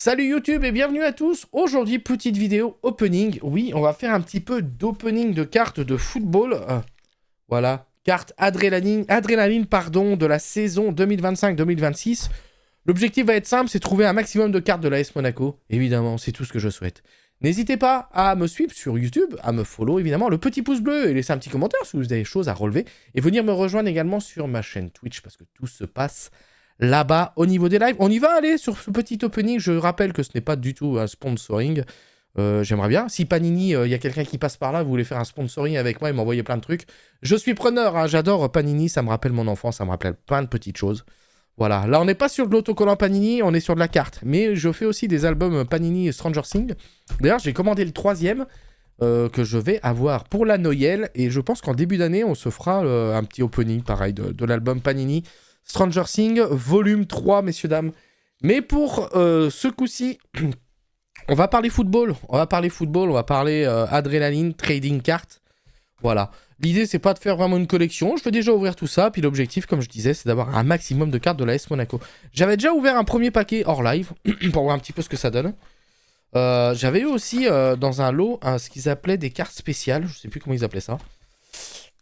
Salut YouTube et bienvenue à tous. Aujourd'hui, petite vidéo opening. Oui, on va faire un petit peu d'opening de cartes de football. Voilà, carte adrénaline pardon, de la saison 2025-2026. L'objectif va être simple, c'est trouver un maximum de cartes de l'AS Monaco. Évidemment, c'est tout ce que je souhaite. N'hésitez pas à me suivre sur YouTube, à me follow évidemment, le petit pouce bleu et laisser un petit commentaire si vous avez des choses à relever. Et venir me rejoindre également sur ma chaîne Twitch parce que tout se passe là-bas au niveau des lives. On y va aller sur ce petit opening. Je rappelle que ce n'est pas du tout un sponsoring. J'aimerais bien. Si Panini, il y a quelqu'un qui passe par là, vous voulez faire un sponsoring avec moi et m'envoyer plein de trucs, je suis preneur. Hein. J'adore Panini, ça me rappelle mon enfance, ça me rappelle plein de petites choses. Voilà, là on n'est pas sur de l'autocollant Panini, on est sur de la carte. Mais je fais aussi des albums Panini Stranger Things. D'ailleurs, j'ai commandé le troisième que je vais avoir pour la Noël. Et je pense qu'en début d'année, on se fera un petit opening, pareil, de l'album Panini Stranger Things, volume 3, messieurs, dames. Mais pour ce coup-ci, on va parler football. On va parler adrénaline, trading cartes. Voilà. L'idée, c'est pas de faire vraiment une collection. Je vais déjà ouvrir tout ça. Puis l'objectif, comme je disais, c'est d'avoir un maximum de cartes de l'AS Monaco. J'avais déjà ouvert un premier paquet hors live pour voir un petit peu ce que ça donne. J'avais eu aussi dans un lot ce qu'ils appelaient des cartes spéciales. Je sais plus comment ils appelaient ça.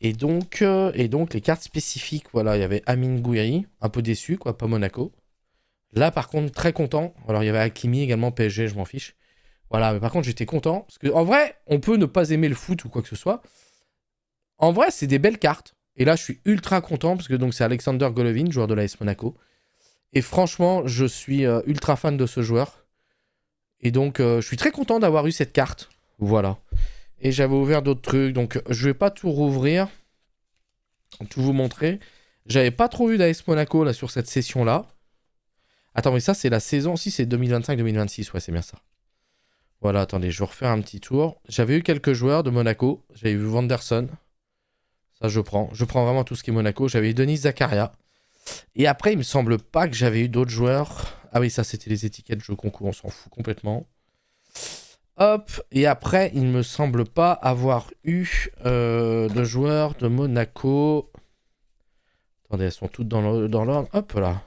Et donc les cartes spécifiques, voilà, il y avait Amine Gouiri, un peu déçu, quoi, pas Monaco. Là, par contre, très content. Alors, il y avait Hakimi également, PSG, je m'en fiche. Voilà, mais par contre, j'étais content. Parce que, en vrai, on peut ne pas aimer le foot ou quoi que ce soit. En vrai, c'est des belles cartes. Et là, je suis ultra content parce que donc c'est Alexander Golovin, joueur de l'AS Monaco. Et franchement, je suis ultra fan de ce joueur. Et donc, je suis très content d'avoir eu cette carte. Voilà. Et j'avais ouvert d'autres trucs. Donc, je vais pas tout rouvrir. Tout vous montrer. J'avais pas trop eu d'AS Monaco là sur cette session-là. Attends, mais ça, c'est la saison. Si, c'est 2025-2026. Ouais, c'est bien ça. Voilà, attendez, je vais refaire un petit tour. J'avais eu quelques joueurs de Monaco. J'avais vu Vanderson. Ça, je prends. Je prends vraiment tout ce qui est Monaco. J'avais eu Denis Zakaria. Et après, il me semble pas que j'avais eu d'autres joueurs. Ah oui, ça, c'était les étiquettes jeux concours. On s'en fout complètement. Hop. Et après, il me semble pas avoir eu de joueurs de Monaco. Attendez, elles sont toutes dans l'ordre. Hop là.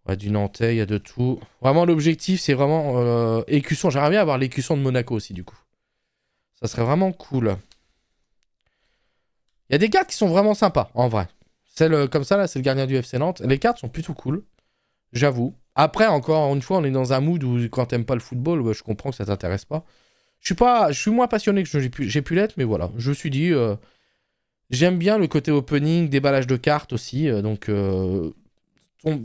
Ouais, du Nantais, il y a de tout. Vraiment, l'objectif, c'est vraiment écusson. J'aimerais bien avoir l'écusson de Monaco aussi, du coup. Ça serait vraiment cool. Il y a des cartes qui sont vraiment sympas, en vrai. Celle comme ça, là, c'est le gardien du FC Nantes. Les cartes sont plutôt cool, j'avoue. Après, encore une fois, on est dans un mood où quand t'aimes pas le football, bah, je comprends que ça t'intéresse pas. Je suis moins passionné que j'ai pu l'être, mais voilà. Je me suis dit, j'aime bien le côté opening, déballage de cartes aussi.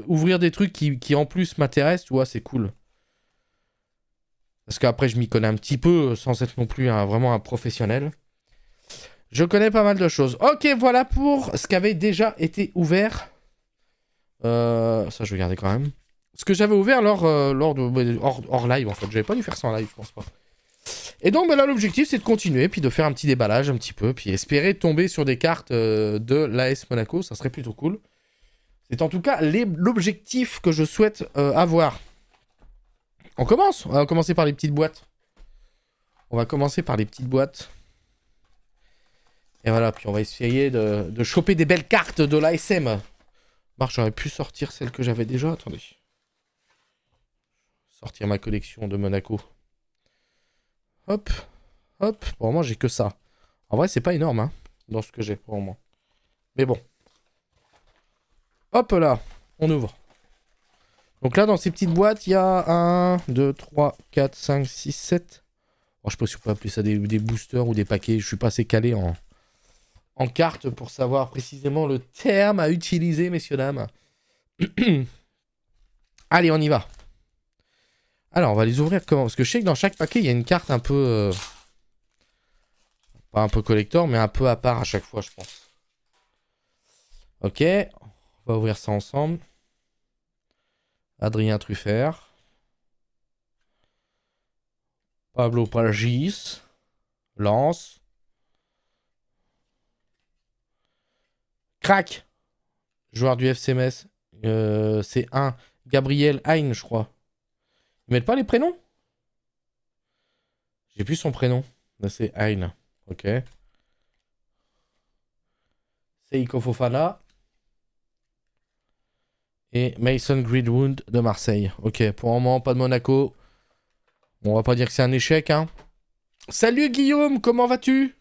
Ouvrir des trucs qui en plus m'intéressent, tu vois, c'est cool. Parce qu'après, je m'y connais un petit peu, sans être non plus vraiment un professionnel. Je connais pas mal de choses. Ok, voilà pour ce qui avait déjà été ouvert. Ça, je vais garder quand même. Ce que j'avais ouvert hors live, en fait. J'avais pas dû faire ça en live, je pense pas. Et donc, bah, là, l'objectif, c'est de continuer, puis de faire un petit déballage, un petit peu, puis espérer tomber sur des cartes de l'AS Monaco. Ça serait plutôt cool. C'est en tout cas l'objectif que je souhaite avoir. On commence. On va commencer par les petites boîtes. Et voilà, puis on va essayer de choper des belles cartes de l'ASM. Marc, j'aurais pu sortir celle que j'avais déjà. Attendez. Sortir ma collection de Monaco. Hop, hop. Pour le moment, j'ai que ça. En vrai, c'est pas énorme, hein, dans ce que j'ai pour le moment. Mais bon. Hop là, on ouvre. Donc là, dans ces petites boîtes, il y a 1, 2, 3, 4, 5, 6, 7. Bon, je sais pas si on peut appeler ça des boosters ou des paquets. Je suis pas assez calé en carte pour savoir précisément le terme à utiliser, messieurs, dames. Allez, on y va. Alors, on va les ouvrir comment? Parce que je sais que dans chaque paquet, il y a une carte un peu... pas un peu collector, mais un peu à part à chaque fois, je pense. Ok, on va ouvrir ça ensemble. Adrien Truffert. Pablo Pagis. Lance. Crac. Joueur du FC Metz. C'est un Gabriel Hein, je crois. Ils mettent pas les prénoms? J'ai plus son prénom. Là, c'est Hein. Ok. Seiko Fofana. Et Mason Greenwood de Marseille. Ok, pour le moment, pas de Monaco. On va pas dire que c'est un échec, hein. Salut Guillaume, comment vas-tu?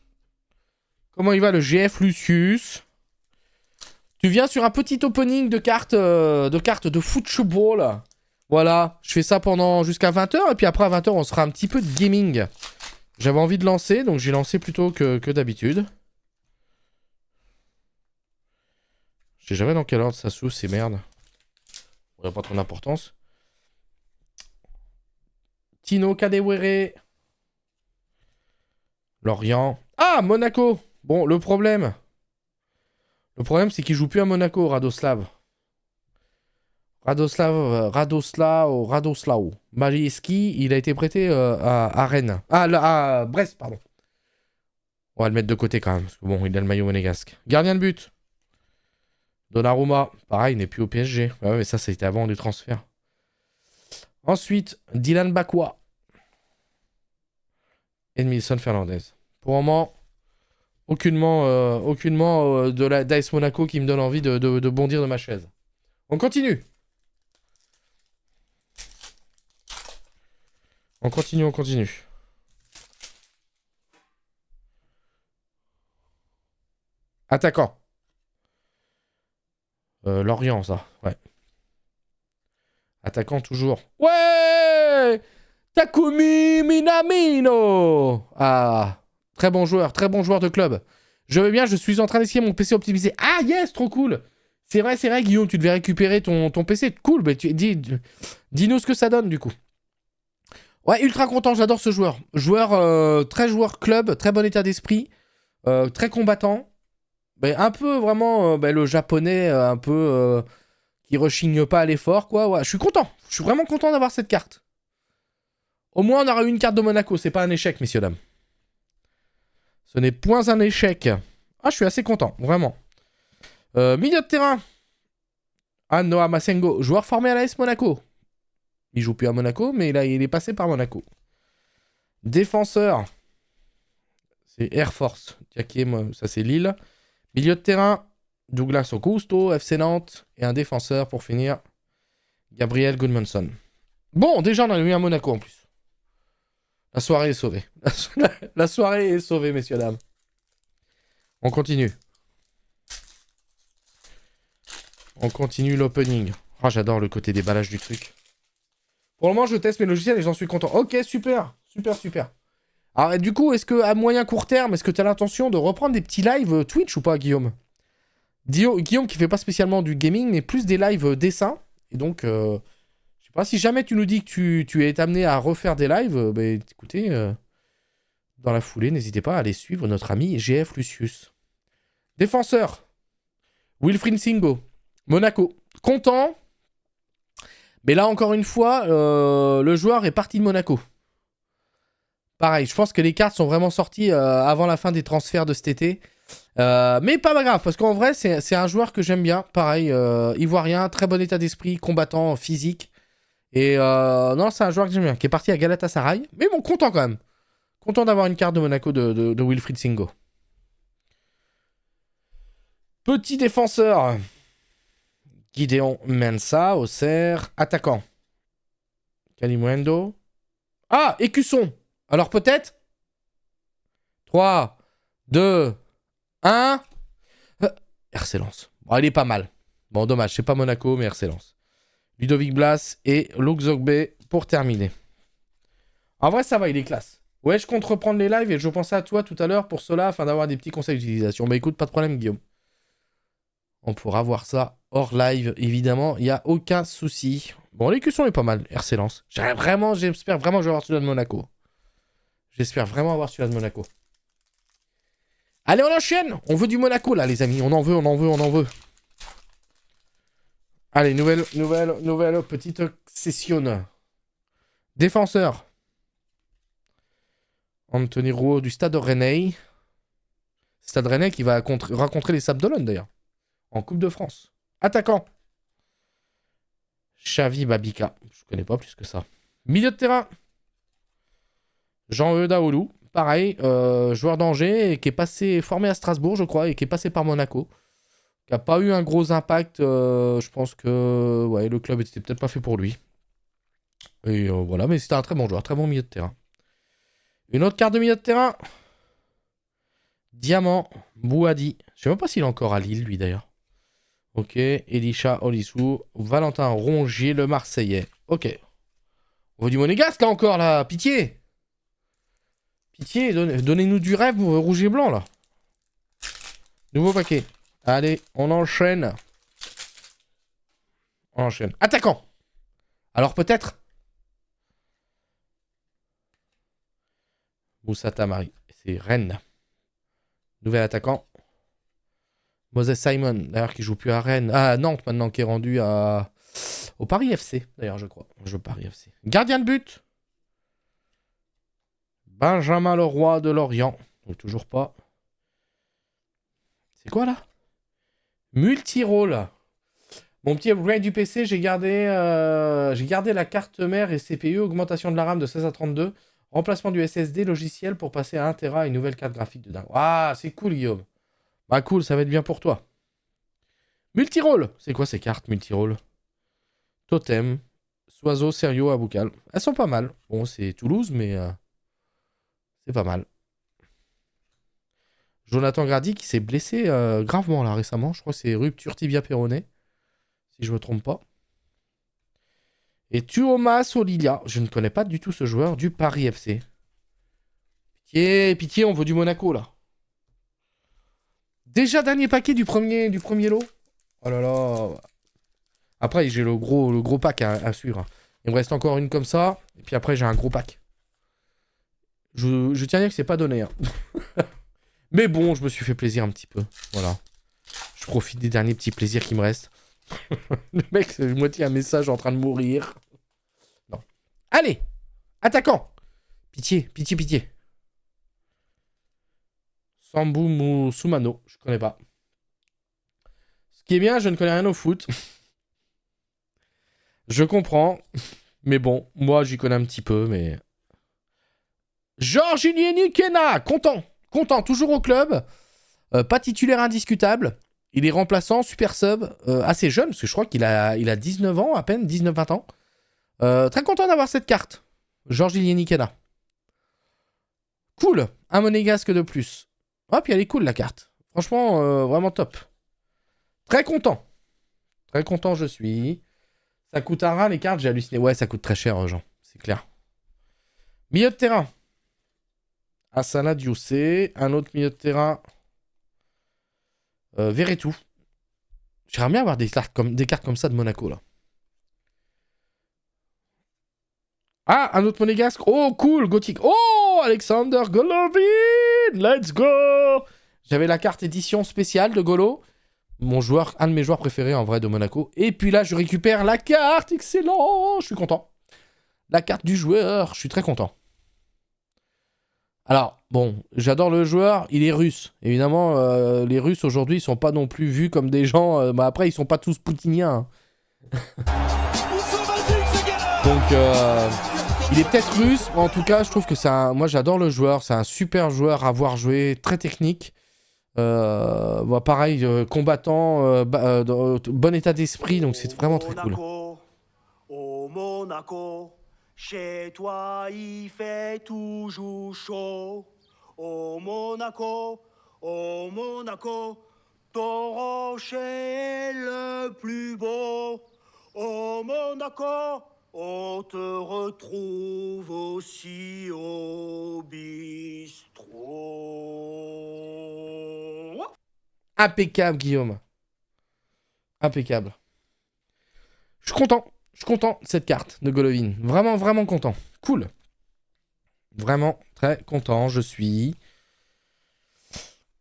Comment il va le GF Lucius? Tu viens sur un petit opening de cartes de football. Voilà, je fais ça pendant jusqu'à 20h, et puis après à 20h, on sera un petit peu de gaming. J'avais envie de lancer, donc j'ai lancé plutôt que d'habitude. Je sais jamais dans quel ordre ça s'ouvre, ces merdes. On n'a pas trop d'importance. Tino Kadewere. Lorient. Ah, Monaco. Bon, le problème, c'est qu'il joue plus à Monaco, Radoslav. Radoslao. Malieski, il a été prêté à Rennes. À Brest, pardon. On va le mettre de côté quand même, parce que bon, il a le maillot monégasque. Gardien de but. Donnarumma. Pareil, il n'est plus au PSG. Ouais, mais ça, c'était avant du transfert. Ensuite, Dylan Bakwa. Edmilson Fernandez. Pour le moment, aucunement de la d'AS Monaco qui me donne envie de bondir de ma chaise. On continue. On continue. Attaquant. Lorient, ça. Ouais. Attaquant toujours. Ouais! Takumi Minamino! Ah, très bon joueur de club. Je vais bien, je suis en train d'essayer mon PC optimisé. Ah yes, trop cool! C'est vrai, Guillaume, tu devais récupérer ton PC. Cool, mais dis-nous ce que ça donne, du coup. Ouais, ultra content, j'adore ce joueur. Très joueur club, très bon état d'esprit, très combattant. Mais un peu vraiment le japonais, un peu qui rechigne pas à l'effort, quoi. Ouais, je suis content. Je suis vraiment content d'avoir cette carte. Au moins, on aura eu une carte de Monaco. C'est pas un échec, messieurs, dames. Ce n'est point un échec. Ah, je suis assez content, vraiment. Milieu de terrain. Ah, Noah Masengo, joueur formé à l'AS Monaco. Il joue plus à Monaco, mais là, il est passé par Monaco. Défenseur. C'est Air Force. Ça, c'est Lille. Milieu de terrain. Douglas Augusto, FC Nantes. Et un défenseur pour finir. Gabriel Goodmanson. Bon, déjà, on a eu un Monaco en plus. La soirée est sauvée. La soirée est sauvée, messieurs, dames. On continue. On continue l'opening. Oh, j'adore le côté déballage du truc. Pour le moment, je teste mes logiciels et j'en suis content. Ok, super. Alors, du coup, est-ce que à moyen court terme, est-ce que tu as l'intention de reprendre des petits lives Twitch ou pas, Guillaume? Guillaume qui fait pas spécialement du gaming, mais plus des lives dessins. Et donc, je sais pas, si jamais tu nous dis que tu es amené à refaire des lives, écoutez, dans la foulée, n'hésitez pas à aller suivre notre ami GF Lucius. Défenseur. Wilfried Singo. Monaco. Content. Mais là, encore une fois, le joueur est parti de Monaco. Pareil, je pense que les cartes sont vraiment sorties avant la fin des transferts de cet été. Mais pas grave, parce qu'en vrai, c'est un joueur que j'aime bien. Pareil, ivoirien, très bon état d'esprit, combattant, physique. Et non, c'est un joueur que j'aime bien, qui est parti à Galatasaray. Mais bon, content quand même. Content d'avoir une carte de Monaco de Wilfried Singo. Petit défenseur. Gideon Mensah, Auxerre. Attaquant. Kalimundo. Ah, Écusson. Alors peut-être 3, 2, 1. RC Lens. Bon, il est pas mal. Bon, dommage, c'est pas Monaco, mais RC Lens. Ludovic Blas et Luke Zogbe pour terminer. En vrai, ça va, il est classe. Ouais, je compte reprendre les lives et je pensais à toi tout à l'heure pour cela, afin d'avoir des petits conseils d'utilisation. Bah écoute, pas de problème, Guillaume. On pourra voir ça hors live, évidemment. Il n'y a aucun souci. Bon, l'écusson est pas mal. RC Lens. J'espère vraiment que je vais avoir celui-là de Monaco. J'espère vraiment avoir celui-là de Monaco. Allez, on enchaîne. On veut du Monaco, là, les amis. On en veut. Allez, nouvelle petite session. Défenseur. Anthony Rouault du Stade Rennais. Stade Rennais qui va rencontrer les Sables d'Olonne, d'ailleurs. En Coupe de France. Attaquant. Xavi Babika. Je connais pas plus que ça. Milieu de terrain. Jean-Eudes Daoulou. Pareil, joueur d'Angers qui est passé formé à Strasbourg, je crois, et qui est passé par Monaco. qui n'a pas eu un gros impact. Je pense que ouais, le club était peut-être pas fait pour lui. Et voilà, mais c'était un très bon joueur, très bon milieu de terrain. Une autre carte de milieu de terrain. Diamant, Bouhaddi. Je sais même pas s'il est encore à Lille, lui, d'ailleurs. Ok, Elisha Olissou, Valentin Rongier, le Marseillais. Ok. On veut du monégasque, là, encore, là. Pitié. Pitié, donnez-nous du rêve, rouge et blanc, là. Nouveau paquet. Allez, on enchaîne. On enchaîne. Attaquant. Alors, peut-être Moussa Tamari. C'est Rennes. Nouvel attaquant. Moses Simon, d'ailleurs, qui joue plus à Rennes. Ah, à Nantes, maintenant, qui est rendu au Paris FC, d'ailleurs, je crois. Je Paris FC. Gardien de but. Benjamin Leroy de Lorient. Donc, toujours pas. C'est quoi, là? Multirole. Mon petit upgrade du PC, j'ai gardé la carte mère et CPU, augmentation de la RAM de 16 à 32, remplacement du SSD logiciel pour passer à 1 Tera et une nouvelle carte graphique de dingue. Ah, c'est cool, Guillaume. Bah cool, ça va être bien pour toi. Multirole. C'est quoi ces cartes multirole? Totem, Soiseau, Serio, Aboukal. Elles sont pas mal. Bon, c'est Toulouse, mais c'est pas mal. Jonathan Grady qui s'est blessé gravement là récemment. Je crois que c'est rupture tibia péroné. Si je me trompe pas. Et Tuomas Solilia. Je ne connais pas du tout ce joueur du Paris FC. Pitié, pitié, on veut du Monaco là. Déjà dernier paquet du premier lot. Oh là là. Après, j'ai le gros pack à suivre. Il me reste encore une comme ça. Et puis après, j'ai un gros pack. Je tiens à dire que c'est pas donné. Hein. Mais bon, je me suis fait plaisir un petit peu. Voilà. Je profite des derniers petits plaisirs qui me restent. Le mec, c'est moitié un message en train de mourir. Non. Allez. Attaquant. Pitié, pitié, pitié. Sambou Soumano. Je connais pas. Ce qui est bien, je ne connais rien au foot. Je comprends. Mais bon, moi, j'y connais un petit peu, mais... Georges Kena. Content. Content. Toujours au club. Pas titulaire indiscutable. Il est remplaçant, super sub, assez jeune, parce que je crois qu'il a 19 ans, à peine, 19-20 ans. Très content d'avoir cette carte. Georges Kena. Cool. Un monégasque de plus. Ah, puis elle est cool, la carte. Franchement, vraiment top. Très content. Très content, je suis. Ça coûte un rein, les cartes, j'ai halluciné. Ouais, ça coûte très cher, Jean. C'est clair. Milieu de terrain. Asana Dioussé. Un autre milieu de terrain. Verretou. J'aimerais bien avoir des cartes comme ça de Monaco, là. Ah, un autre monégasque. Oh, cool, gothique. Oh, Alexander Golovin. Let's go. J'avais la carte édition spéciale de Golo. Un de mes joueurs préférés, en vrai, de Monaco. Et puis là, je récupère la carte. Excellent. Je suis content. La carte du joueur. Je suis très content. Alors, bon, j'adore le joueur. Il est russe. Évidemment, les Russes, aujourd'hui, ils sont pas non plus vus comme des gens... après, ils sont pas tous poutiniens. Hein. Donc, il est peut-être russe. Mais en tout cas, je trouve que c'est un... Moi, j'adore le joueur. C'est un super joueur à voir jouer. Très technique. Pareil, combattant. Bon état d'esprit. Donc, c'est vraiment très cool. Au Monaco, chez toi, il fait toujours chaud. Au Monaco, ton rocher est le plus beau. Au Monaco, on te retrouve aussi au bistrot. Impeccable, Guillaume. Impeccable. Je suis content. Je suis content de cette carte de Golovin. Vraiment, vraiment content. Cool. Vraiment très content, je suis.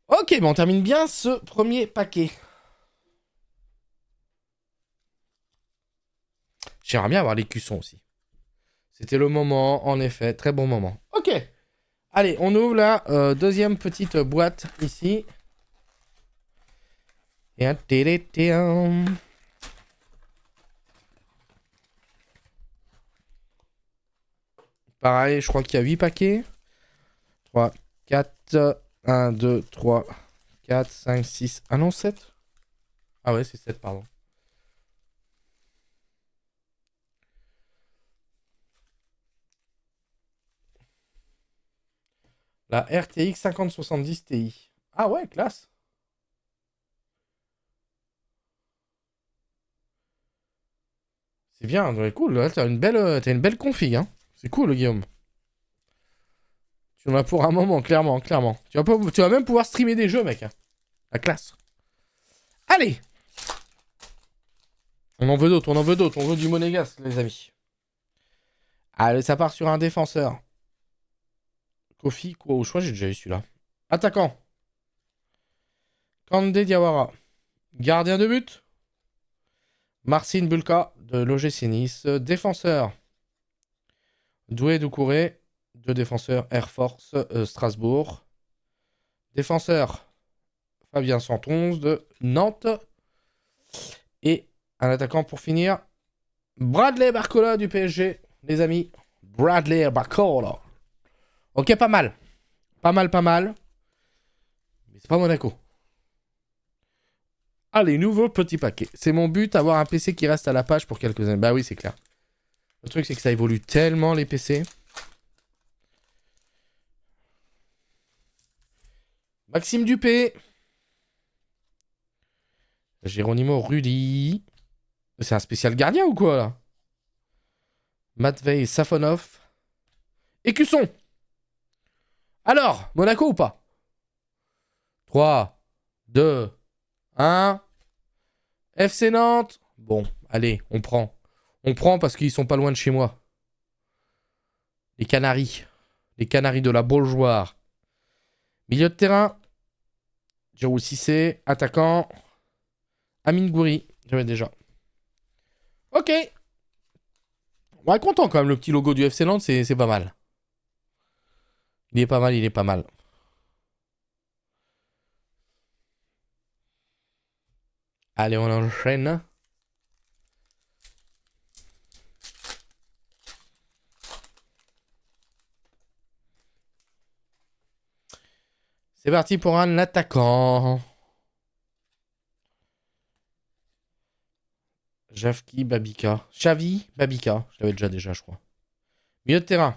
Ok, bon, on termine bien ce premier paquet. J'aimerais bien avoir les cuissons aussi. C'était le moment, en effet. Très bon moment. Ok. Allez, on ouvre la deuxième petite boîte ici. Et un télétéon. Pareil, je crois qu'il y a 8 paquets. 3, 4, 1, 2, 3, 4, 5, 6. Ah non, 7. Ah ouais, c'est 7, pardon. La RTX 5070 Ti. Ah ouais, classe. C'est bien, ouais, cool. Là, t'as une belle config, hein. C'est cool, Guillaume. Tu en as pour un moment, clairement, clairement. Tu vas même pouvoir streamer des jeux, mec. Hein. La classe. Allez! On en veut d'autres, on en veut d'autres. On veut du monégasque, les amis. Allez, ça part sur un défenseur. Kofi, quoi? Je crois que j'ai déjà eu celui-là. Attaquant. Kandé Diawara. Gardien de but. Marcin Bulka de l'OGC Nice. Défenseur. Doué Doucouré. Deux défenseurs Air Force Strasbourg. Défenseur. Fabien 111 de Nantes. Et un attaquant pour finir. Bradley Barcola du PSG. Les amis. Bradley Barcola. Ok, pas mal. Pas mal, pas mal. Mais c'est pas Monaco. Allez, nouveau petit paquet. C'est mon but, avoir un PC qui reste à la page pour quelques années. Bah oui, c'est clair. Le truc, c'est que ça évolue tellement, les PC. Maxime Dupé. Geronimo Rulli. C'est un spécial gardien ou quoi, là? Matvei Safonov. Écusson. Alors, Monaco ou pas? 3, 2, 1. FC Nantes. Bon, allez, on prend. On prend parce qu'ils sont pas loin de chez moi. Les Canaries. Les Canaries de la Beaujoire. Milieu de terrain. Giroud Cissé. Attaquant. Amine Gouiri. J'avais déjà. Ok. On est content quand même, le petit logo du FC Nantes, c'est pas mal. Il est pas mal, il est pas mal. Allez, on enchaîne. C'est parti pour un attaquant. Javki Babika. Xavi Babika. Je l'avais déjà, je crois. Milieu de terrain.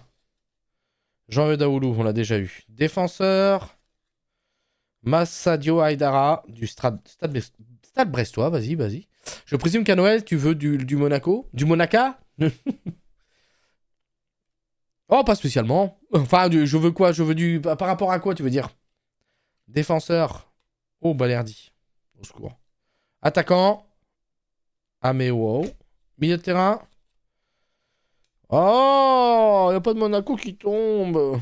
Jean-Eudes Daoulou, on l'a déjà eu. Défenseur. Massadio Aïdara du Stade Brestois. Vas-y, vas-y. Je présume qu'à Noël, tu veux du Monaco? Du Monaca? Oh, pas spécialement. Enfin, je veux quoi? Je veux du... Par rapport à quoi, tu veux dire? Défenseur. Oh, Balerdi. Au secours. Attaquant. Ameo. Milieu de terrain. Oh, il n'y a pas de Monaco qui tombe.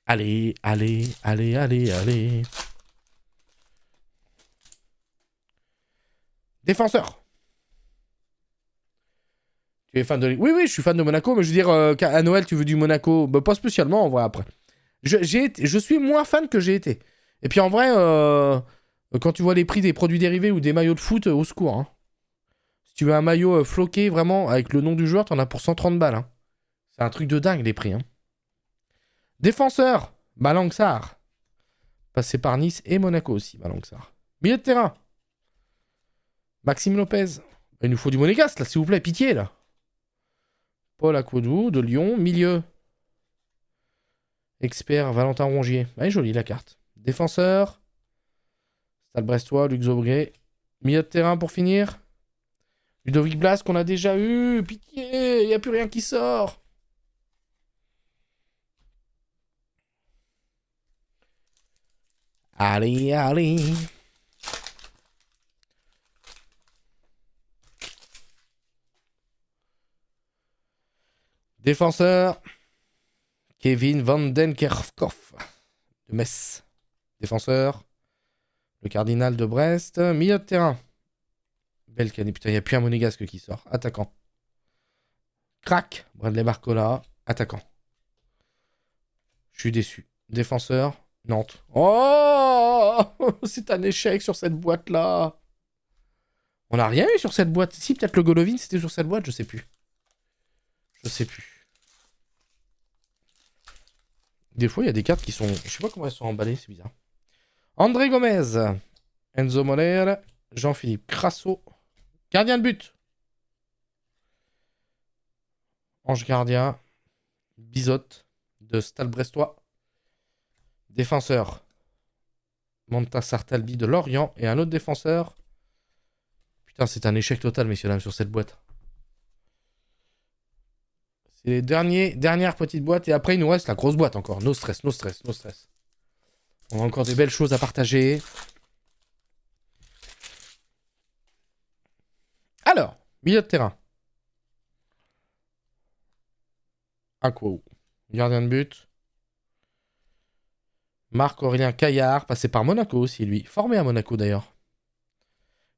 Allez, allez, allez, allez, allez. Défenseur. Tu es fan de... Oui, oui, je suis fan de Monaco, mais je veux dire, à Noël, tu veux du Monaco? Bah, pas spécialement, en vrai, après. Je suis moins fan que j'ai été. Et puis, en vrai, quand tu vois les prix des produits dérivés ou des maillots de foot, au secours. Hein. Si tu veux un maillot floqué, vraiment, avec le nom du joueur, t'en as pour 130 balles. Hein. C'est un truc de dingue, les prix. Hein. Défenseur, Malang Sarr. Passé par Nice et Monaco aussi, Malang Sarr. Milieu de terrain. Maxime Lopez. Il nous faut du monégasque, là, s'il vous plaît, pitié, là. Paul Akodou de Lyon. Milieu. Expert Valentin Rongier. Elle est jolie, la carte. Défenseur. Stade Brestois, Luc Zobré. Milieu de terrain pour finir. Ludovic Blas qu'on a déjà eu. Pitié, il n'y a plus rien qui sort. Allez, allez. Défenseur. Kevin Van Den Kerkhoff de Metz. Défenseur. Le Cardinal de Brest. Milieu de terrain. Belkani. Putain, il n'y a plus un monégasque qui sort. Attaquant. Crac. Bradley Barcola. Attaquant. Je suis déçu. Défenseur. Nantes. Oh, c'est un échec sur cette boîte-là. On n'a rien eu sur cette boîte. Si, peut-être le Golovin, c'était sur cette boîte, je sais plus. Je sais plus. Des fois, il y a des cartes qui sont... Je sais pas comment elles sont emballées, c'est bizarre. André Gomez. Enzo Moller. Jean-Philippe Crasso. Gardien de but. Ange gardien. Bizotte de Stade Brestois. Défenseur. Monta Sartalbi de Lorient. Et un autre défenseur. Putain, c'est un échec total, messieurs, dames, sur cette boîte. C'est les dernières petites boîtes. Et après, il nous reste la grosse boîte encore. No stress, no stress, no stress. On a encore des belles choses à partager. Alors, milieu de terrain. Aquo. Gardien de but. Marc-Aurélien Caillard, passé par Monaco aussi, lui. Formé à Monaco, d'ailleurs.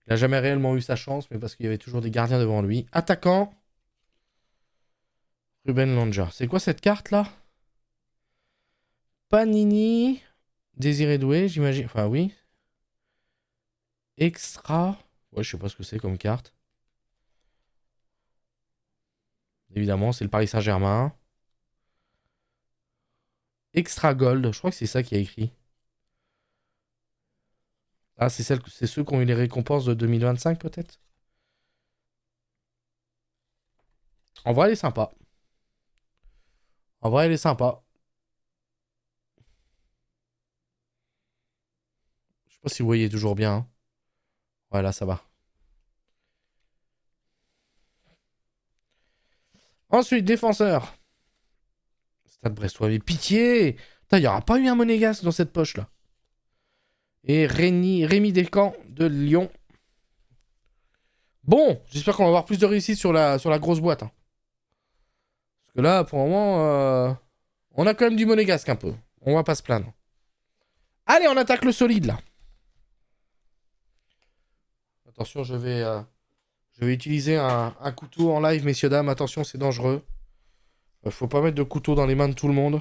Il n'a jamais réellement eu sa chance, mais parce qu'il y avait toujours des gardiens devant lui. Attaquant. Ruben Lanja. C'est quoi cette carte-là? Panini. Désiré Doué, j'imagine. Enfin, oui. Extra. Ouais, je sais pas ce que c'est comme carte. Évidemment, c'est le Paris Saint-Germain. Extra Gold. Je crois que c'est ça qui a écrit. Ah, c'est ceux qui ont eu les récompenses de 2025, peut-être? En vrai, elle est sympa. En vrai, elle est sympa. Je sais pas si vous voyez toujours bien. Hein. Voilà, ça va. Ensuite, défenseur. Stade Brestois, mais pitié! Il n'y aura pas eu un monégasque dans cette poche-là. Et Rémi Descamps de Lyon. Bon, j'espère qu'on va avoir plus de réussite sur la grosse boîte. Hein. Parce que là, pour le moment, on a quand même du monégasque un peu. On va pas se plaindre. Allez, on attaque le solide, là. Attention, je vais utiliser un couteau en live, messieurs, dames. Attention, c'est dangereux. Faut pas mettre de couteau dans les mains de tout le monde.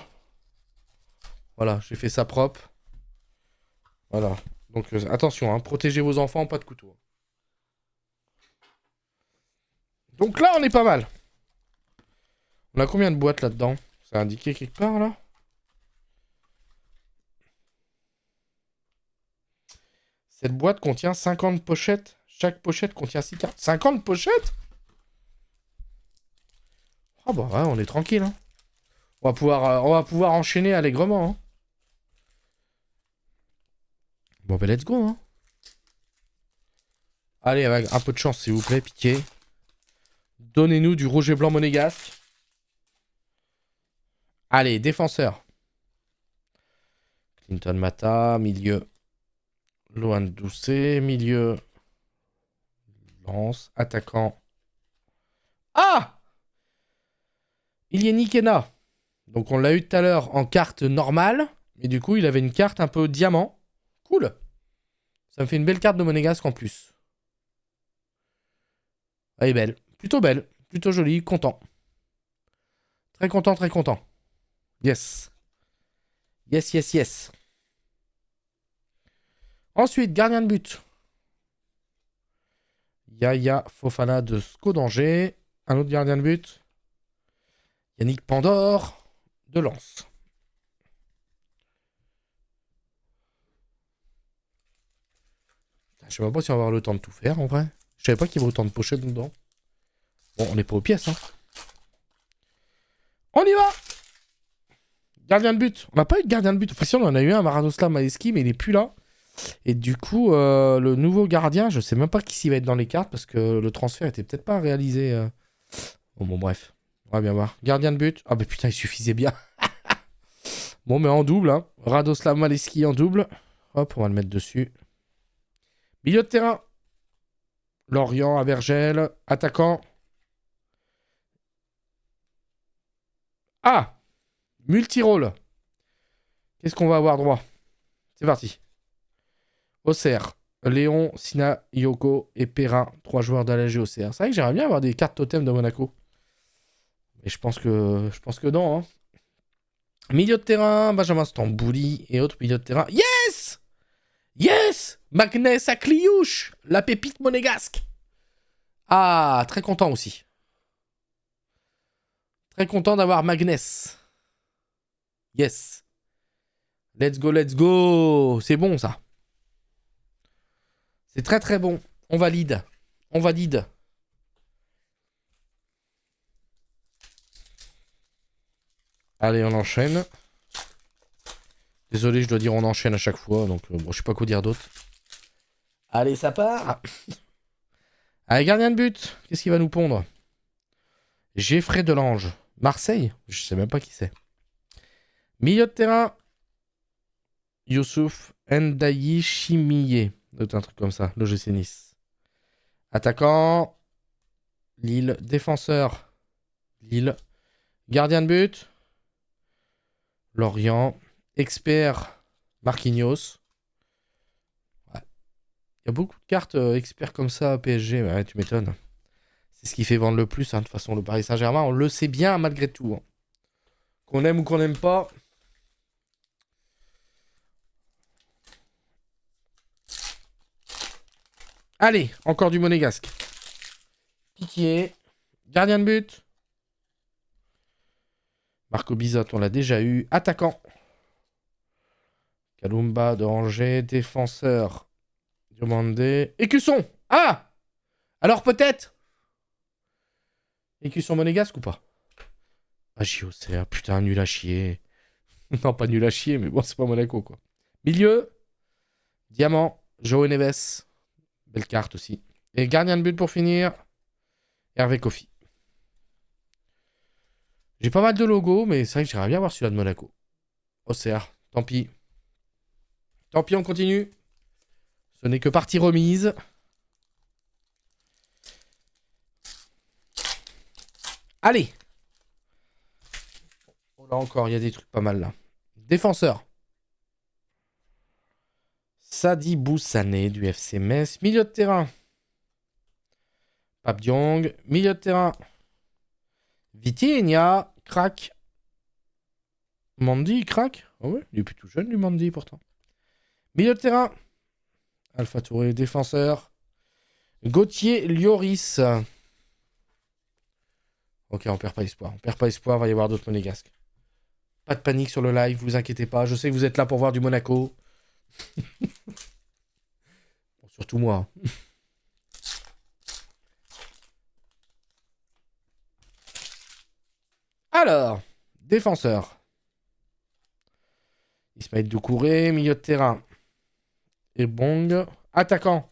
Voilà, j'ai fait ça propre. Voilà. Donc, attention, hein, protégez vos enfants, pas de couteau. Donc là, on est pas mal. On a combien de boîtes là-dedans? C'est indiqué quelque part, là? Cette boîte contient 50 pochettes. Chaque pochette contient 6 cartes. 50 pochettes? Ah bah ouais, on est tranquille. Hein. On va pouvoir enchaîner allègrement. Hein. Bon bah let's go. Hein. Allez, avec un peu de chance, s'il vous plaît, pitié. Donnez-nous du rouge et blanc monégasque. Allez, défenseur. Clinton Mata, milieu. Loan Doucet, milieu. Lance, attaquant. Ah! Ilieni Kena. Donc on l'a eu tout à l'heure en carte normale. Mais du coup, il avait une carte un peu diamant. Cool. Ça me fait une belle carte de monégasque en plus. Elle est belle. Plutôt belle. Plutôt jolie. Content. Très content, très content. Yes. Yes, yes, yes. Ensuite, gardien de but. Yaya Fofana de SCO d'Angers. Un autre gardien de but. Yannick Pandore de Lens. Je sais même pas si on va avoir le temps de tout faire en vrai. Je savais pas qu'il y avait autant de pochettes dedans. Bon, on n'est pas aux pièces. Hein. On y va! Gardien de but. On n'a pas eu de gardien de but. Enfin, si, on en a eu un, Maradoslav Maeski, mais il est plus là. Et du coup, le nouveau gardien, je sais même pas qui s'y va être dans les cartes parce que le transfert était peut-être pas réalisé. Bon, bref. On va bien voir. Gardien de but. Ah, bah putain, il suffisait bien. Bon, mais en double. Hein. Radoslav Maleski en double. Hop, on va le mettre dessus. Milieu de terrain. Lorient, Avergel. Attaquant. Ah! Multirôle. Qu'est-ce qu'on va avoir droit? C'est parti. Auxerre. Léon, Sina, Yoko et Perrin. 3 joueurs d'ALG Auxerre. C'est vrai que j'aimerais bien avoir des cartes totem de Monaco. Mais je pense que non. Hein. Milieu de terrain, Benjamin Stambouli et autres milieu de terrain. Yes! Yes! Magnès à Cliouche, la pépite monégasque. Ah, très content aussi. Très content d'avoir Magnès. Yes. Let's go, let's go. C'est bon ça. C'est très très bon. On valide. On valide. Allez, on enchaîne. Désolé, je dois dire on enchaîne à chaque fois, donc bon, je sais pas quoi dire d'autre. Allez, ça part. Allez, gardien de but. Qu'est-ce qu'il va nous pondre? Geoffrey Delange. Marseille? Je sais même pas qui c'est. Milieu de terrain. Youssouf Ndayi Chimiye. D'autres un truc comme ça. L'OGC Nice. Attaquant. Lille. Défenseur. Lille. Gardien de but. Lorient. Expert. Marquinhos. Ouais. Il y a beaucoup de cartes experts comme ça à PSG. Ouais, tu m'étonnes. C'est ce qui fait vendre le plus. Hein. De toute façon, le Paris Saint-Germain, on le sait bien malgré tout. Hein. Qu'on aime ou qu'on n'aime pas. Allez, encore du monégasque. Piquier. Gardien de but. Marco Bizot, on l'a déjà eu. Attaquant. Kalumba de Angers. Défenseur. Diomandé. Écusson. Ah! Alors peut-être. Écusson monégasque ou pas? Ah, JOCR. Putain, nul à chier. Non, pas nul à chier, mais bon, c'est pas Monaco, quoi. Milieu. Diamant. Joe Neves. Belle carte aussi. Et gardien de but pour finir. Hervé Kofi. J'ai pas mal de logos, mais c'est vrai que j'aimerais bien voir celui-là de Monaco. OCR. Tant pis. Tant pis, on continue. Ce n'est que partie remise. Allez. Oh là encore, il y a des trucs pas mal là. Défenseur. Sadi Boussané du FC Metz. Milieu de terrain. Pape Diong. Milieu de terrain. Vitinha. Crack. Mandy, crack. Ah ouais, il est plutôt jeune, lui, Mandy, pourtant. Milieu de terrain. Alpha Touré, défenseur. Gauthier Lloris. Ok, on perd pas espoir. On perd pas espoir, va y avoir d'autres monégasques. Pas de panique sur le live, vous inquiétez pas. Je sais que vous êtes là pour voir du Monaco. Bon, surtout moi. Alors, défenseur. Ismaël Doucouré, milieu de terrain. Et Bong. Attaquant.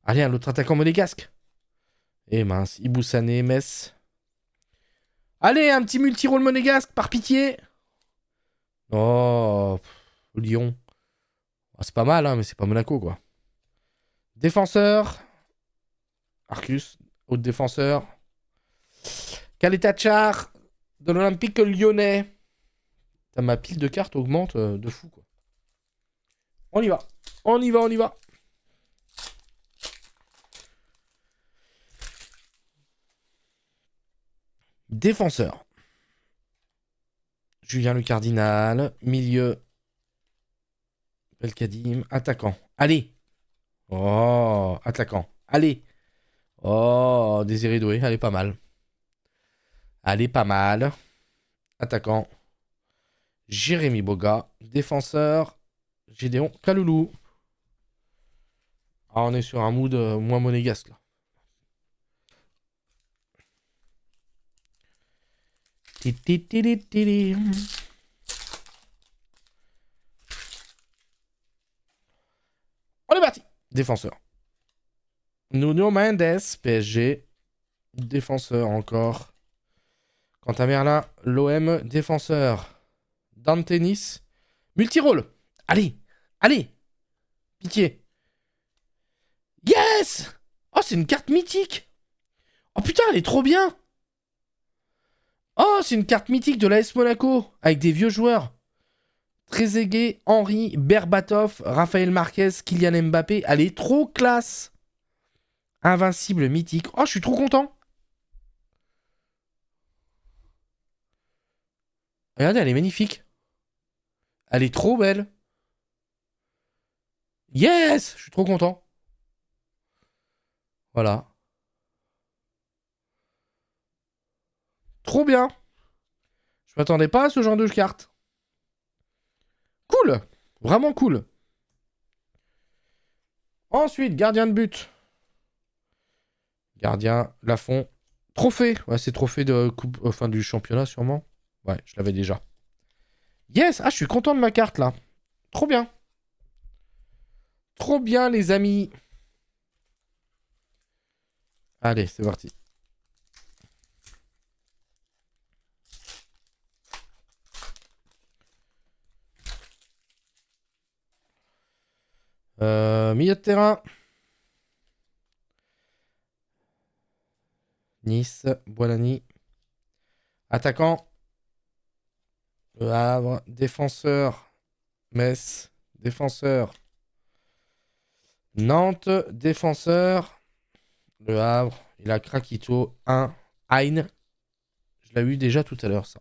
Allez, un autre attaquant monégasque. Et mince, Iboussane, Metz. Allez, un petit multi-rôle monégasque, par pitié. Oh, Lyon. Oh, c'est pas mal, hein, mais c'est pas Monaco, quoi. Défenseur. Arcus, autre défenseur. Kaletachar de l'Olympique lyonnais. Putain, ma pile de cartes augmente de fou, quoi. On y va. On y va, on y va. Défenseur. Julien Le Cardinal. Milieu. Belkadim. Attaquant. Allez. Oh, attaquant. Allez. Oh, Désiré Doué. Elle est pas mal. Elle est pas mal. Attaquant. Jérémy Boga. Défenseur. Gédéon Kaloulou. Ah, on est sur un mood moins monégasque, là. On est parti. Défenseur. Nuno Mendes, PSG. Défenseur encore. Quant à Merlin, l'OM, défenseur. Dante Nice. Multirôle. Allez. Allez. Pitié. Yes. Oh, c'est une carte mythique. Oh putain, elle est trop bien. Oh, c'est une carte mythique de l'AS Monaco. Avec des vieux joueurs. Trezeguet, Henry, Berbatov, Raphaël Marquez, Kylian Mbappé. Elle est trop classe. Invincible, mythique. Oh, je suis trop content. Regardez, elle est magnifique. Elle est trop belle. Yes! Je suis trop content. Voilà. Trop bien. Je m'attendais pas à ce genre de carte. Cool. Vraiment cool. Ensuite, gardien de but. Gardien, Lafont. Trophée. Ouais, c'est trophée de coupe, enfin du championnat sûrement. Ouais, je l'avais déjà. Yes. Ah, je suis content de ma carte là. Trop bien. Trop bien les amis. Allez, c'est parti. Milieu de terrain. Nice, Boilani. Attaquant. Le Havre. Défenseur. Metz. Défenseur. Nantes. Défenseur. Le Havre. Il a Krakito. 1. Hein. Je l'ai eu déjà tout à l'heure, ça.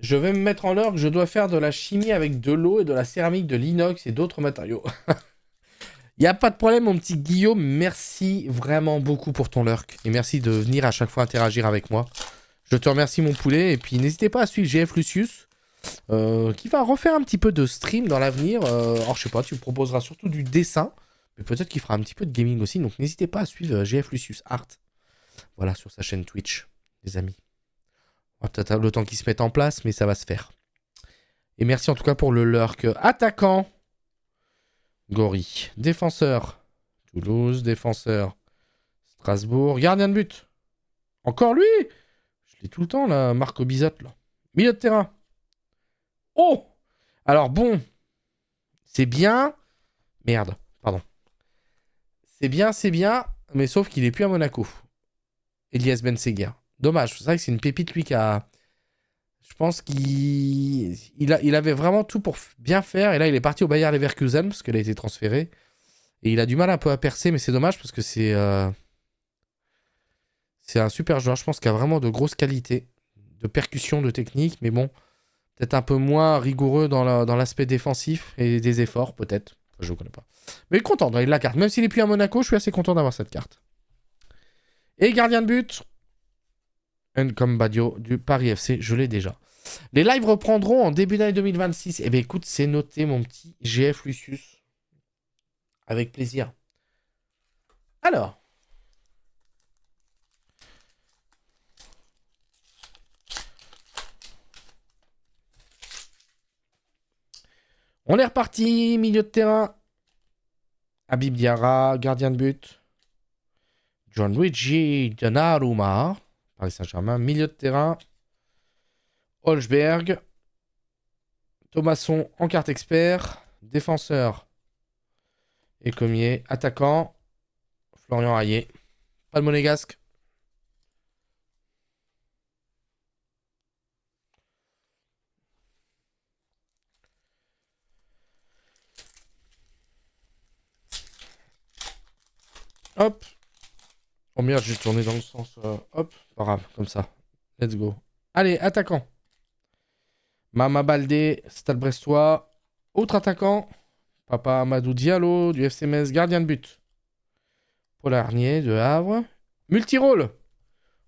Je vais me mettre en l'heure que je dois faire de la chimie avec de l'eau et de la céramique, de l'inox et d'autres matériaux. Il n'y a pas de problème, mon petit Guillaume. Merci vraiment beaucoup pour ton lurk. Et merci de venir à chaque fois interagir avec moi. Je te remercie, mon poulet. Et puis, n'hésitez pas à suivre GF Lucius, qui va refaire un petit peu de stream dans l'avenir. Alors, je sais pas, tu me proposeras surtout du dessin. Mais peut-être qu'il fera un petit peu de gaming aussi. Donc, n'hésitez pas à suivre GF Lucius Art. Voilà, sur sa chaîne Twitch, les amis. On va peut-être le temps qu'il se mette en place, mais ça va se faire. Et merci en tout cas pour le lurk. Attaquant. Gori. Défenseur. Toulouse. Défenseur. Strasbourg. Gardien de but. Encore lui. Je l'ai tout le temps là, Marco Bizot là. Milieu de terrain. Oh. Alors bon. C'est bien. Merde. Pardon. C'est bien. Mais sauf qu'il est plus à Monaco. Elias Benseguer. Dommage. C'est vrai que c'est une pépite lui qui a... Je pense qu'il avait vraiment tout pour bien faire. Et là, il est parti au Bayer Leverkusen parce qu'il a été transféré. Et il a du mal un peu à percer, mais c'est dommage parce que c'est un super joueur. Je pense qu'il a vraiment de grosses qualités de percussion, de technique. Mais bon, peut-être un peu moins rigoureux dans l'aspect défensif et des efforts, peut-être. Enfin, je ne connais pas. Mais content d'avoir la carte. Même s'il n'est plus à Monaco, je suis assez content d'avoir cette carte. Et gardien de but. Comme Badio du Paris FC, je l'ai déjà. Les lives reprendront en début d'année 2026. Eh bien écoute, c'est noté mon petit GF Lucius. Avec plaisir. Alors. On est reparti, milieu de terrain. Habib Diarra, gardien de but. Gianluigi Donnarumma, Paris Saint-Germain, milieu de terrain. Holzberg. Thomasson en carte expert. Défenseur. Écomier. Attaquant. Florian Hayé. Pas de monégasque. Hop. Oh merde, j'ai tourné dans le sens. Hop. Pas grave, comme ça. Let's go. Allez, attaquant. Mama Baldé, Stade Brestois. Autre attaquant. Papa Amadou Diallo du FC Metz, gardien de but. Paul Arnier de Havre. Multirôle.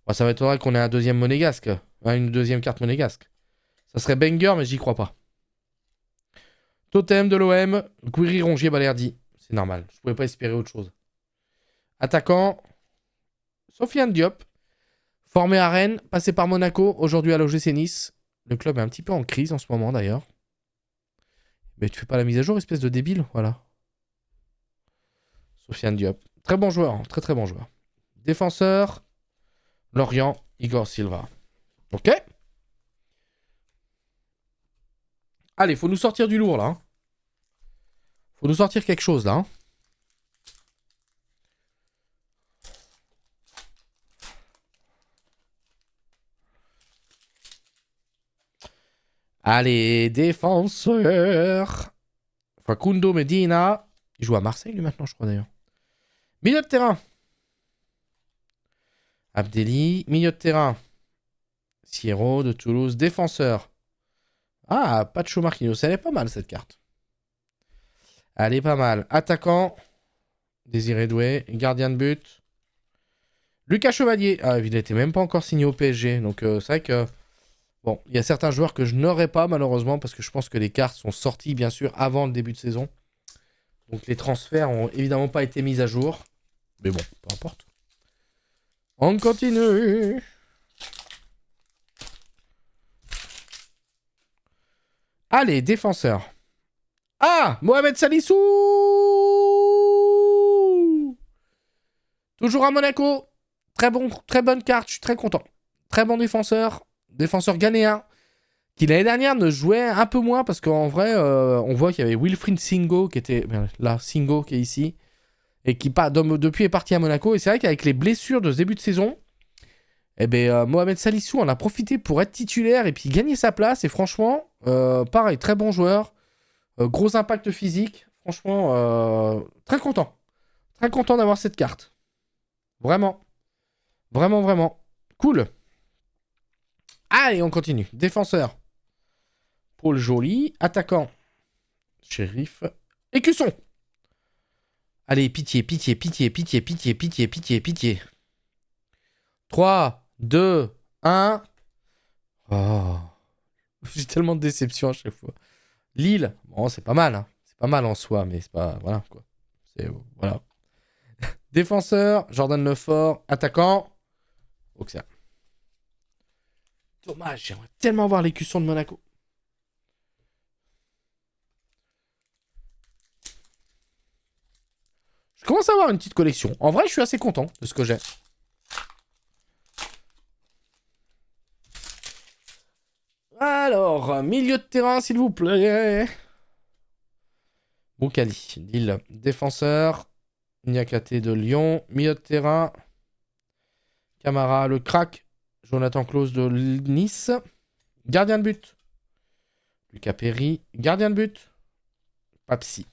Bon, ça m'étonnerait qu'on ait un deuxième monégasque. Une deuxième carte monégasque. Ça serait banger, mais j'y crois pas. Totem de l'OM. Guiri Rongier Balerdi. C'est normal. Je pouvais pas espérer autre chose. Attaquant. Sofiane Diop. Formé à Rennes. Passé par Monaco. Aujourd'hui à l'OGC Nice. Le club est un petit peu en crise en ce moment d'ailleurs. Mais tu fais pas la mise à jour, espèce de débile. Voilà. Sofiane Diop. Très bon joueur. Hein. Très très bon joueur. Défenseur. Lorient. Igor Silva. Ok. Allez, faut nous sortir du lourd là. Hein. Faut nous sortir quelque chose là. Hein. Allez, défenseur. Facundo Medina. Il joue à Marseille lui maintenant, je crois d'ailleurs. Milieu de terrain. Abdelli. Milieu de terrain. Sierro de Toulouse. Défenseur. Ah, Pacho Marquinhos. Elle est pas mal cette carte. Elle est pas mal. Attaquant. Désiré Doué. Gardien de but. Lucas Chevalier. Ah, il n'était même pas encore signé au PSG. Donc c'est vrai que Bon, il y a certains joueurs que je n'aurai pas malheureusement parce que je pense que les cartes sont sorties bien sûr avant le début de saison. Donc les transferts ont évidemment pas été mis à jour. Mais bon, peu importe. On continue. Allez, défenseur. Ah, Mohamed Salissou. Toujours à Monaco. Très bonne carte, je suis très content. Très bon défenseur. Défenseur ghanéen. Qui l'année dernière ne jouait un peu moins parce qu'en vrai, on voit qu'il y avait Wilfried Singo qui était là, Singo qui est ici. Et qui depuis est parti à Monaco. Et c'est vrai qu'avec les blessures de ce début de saison, eh ben, Mohamed Salissou en a profité pour être titulaire et puis gagner sa place. Et franchement, pareil, très bon joueur. Gros impact physique. Franchement, très content. Très content d'avoir cette carte. Vraiment. Vraiment, vraiment. Cool. Allez, on continue. Défenseur. Paul Joly. Attaquant. Shérif. Écusson. Allez, pitié, pitié, pitié, pitié, pitié, pitié, pitié, pitié. 3, 2, 1. Oh. J'ai tellement de déception à chaque fois. Lille. Bon, c'est pas mal. Hein. C'est pas mal en soi, mais c'est pas... Voilà, quoi. C'est... Voilà. Défenseur. Jordan Lefort. Attaquant. Auxerre. Dommage, j'aimerais tellement voir l'écusson de Monaco. Je commence à avoir une petite collection. En vrai, je suis assez content de ce que j'ai. Alors, milieu de terrain, s'il vous plaît. Boukali, Lille. Défenseur. Niakate de Lyon. Milieu de terrain. Camara, le crack. Jonathan Claus de Nice. Gardien de but. Lucas Perry. Gardien de but. Papsi.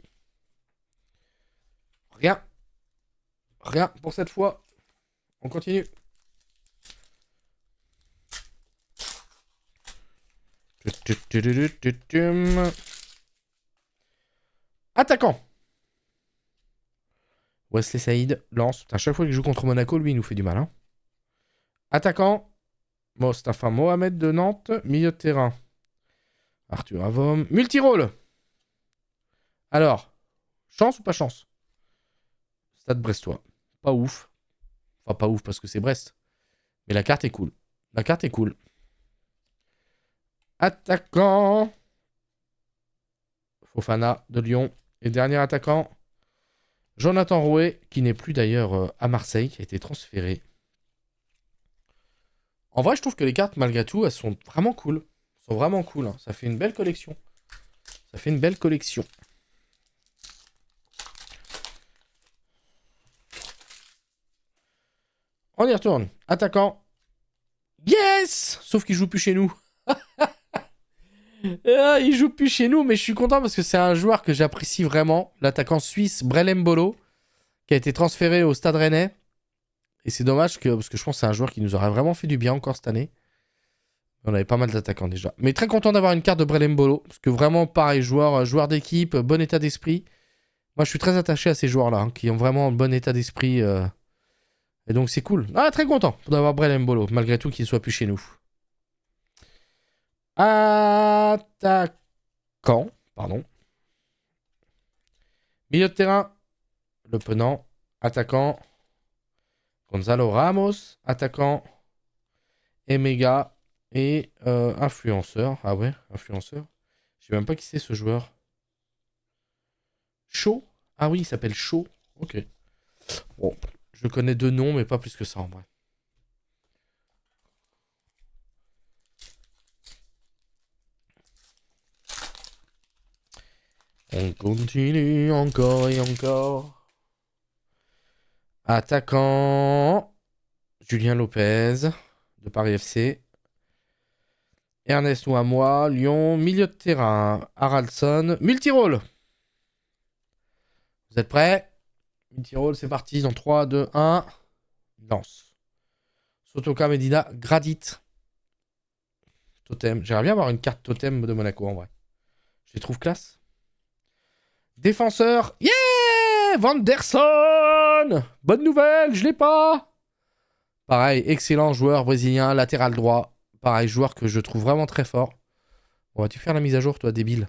Rien. Rien pour cette fois. On continue. Attaquant. Wesley Saïd lance. À chaque fois qu'il joue contre Monaco, lui, il nous fait du mal. Hein. Attaquant. Mostafa Mohamed de Nantes. Milieu de terrain. Arthur Avom. Multirôle. Alors, chance ou pas chance? Stade Brestois. Pas ouf. Enfin, pas ouf parce que c'est Brest. Mais la carte est cool. La carte est cool. Attaquant. Fofana de Lyon. Et dernier attaquant. Jonathan Rouet, qui n'est plus d'ailleurs à Marseille, qui a été transféré. En vrai, je trouve que les cartes, malgré tout, elles sont vraiment cool. Elles sont vraiment cool. Hein. Ça fait une belle collection. Ça fait une belle collection. On y retourne. Attaquant. Yes! Sauf qu'il joue plus chez nous. Il joue plus chez nous, mais je suis content parce que c'est un joueur que j'apprécie vraiment. L'attaquant suisse Brel Mbolo, qui a été transféré au Stade Rennais. Et c'est dommage parce que je pense que c'est un joueur qui nous aurait vraiment fait du bien encore cette année. On avait pas mal d'attaquants déjà. Mais très content d'avoir une carte de Brel Mbolo. Parce que vraiment, pareil, joueur d'équipe, bon état d'esprit. Moi, je suis très attaché à ces joueurs-là, hein, qui ont vraiment un bon état d'esprit. Et donc, c'est cool. Ah, très content d'avoir Brel Mbolo, malgré tout qu'il ne soit plus chez nous. Attaquant. Pardon. Milieu de terrain. Le Penant. Attaquant. Gonzalo Ramos. Attaquant. Emega. Et influenceur. Ah ouais, influenceur. Je sais même pas qui c'est ce joueur. Shaw. Ah oui, il s'appelle Shaw. Ok. Bon, je connais deux noms, mais pas plus que ça en vrai. On continue encore et encore. Attaquant. Julien Lopez de Paris FC. Ernest Ouamois, Lyon. Milieu de terrain. Haraldson. Multirôle. Vous êtes prêts? Multirôle, c'est parti. Dans 3, 2, 1. Lance. Sotoka Medina. Gradit. Totem. J'aimerais bien avoir une carte totem de Monaco en vrai. Je les trouve classe. Défenseur. Yeah! Vanderson! Bonne nouvelle, je l'ai pas. Pareil, excellent joueur brésilien, latéral droit. Pareil, joueur que je trouve vraiment très fort. Bon, vas-tu faire la mise à jour, toi, débile?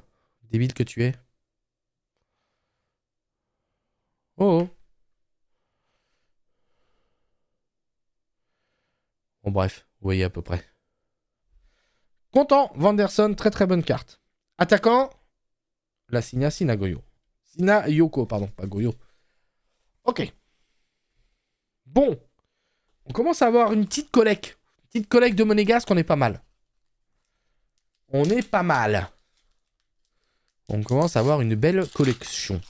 Débile que tu es. Oh, oh. Bon, bref, vous voyez à peu près. Content, Vanderson, très très bonne carte. Attaquant, la Sina Goyo. Sina Yoko, pardon, pas Goyo. Ok. Bon, on commence à avoir une petite collecte. Petite collecte de monégasque, on est pas mal. On est pas mal. On commence à avoir une belle collection.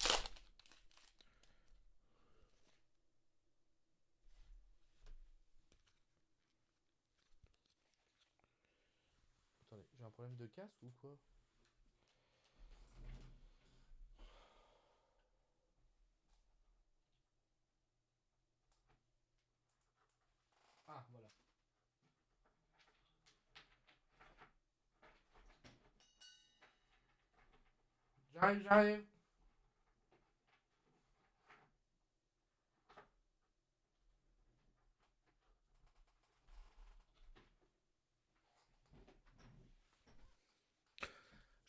Attendez, j'ai un problème de casque ou quoi? Ah, voilà. J'arrive.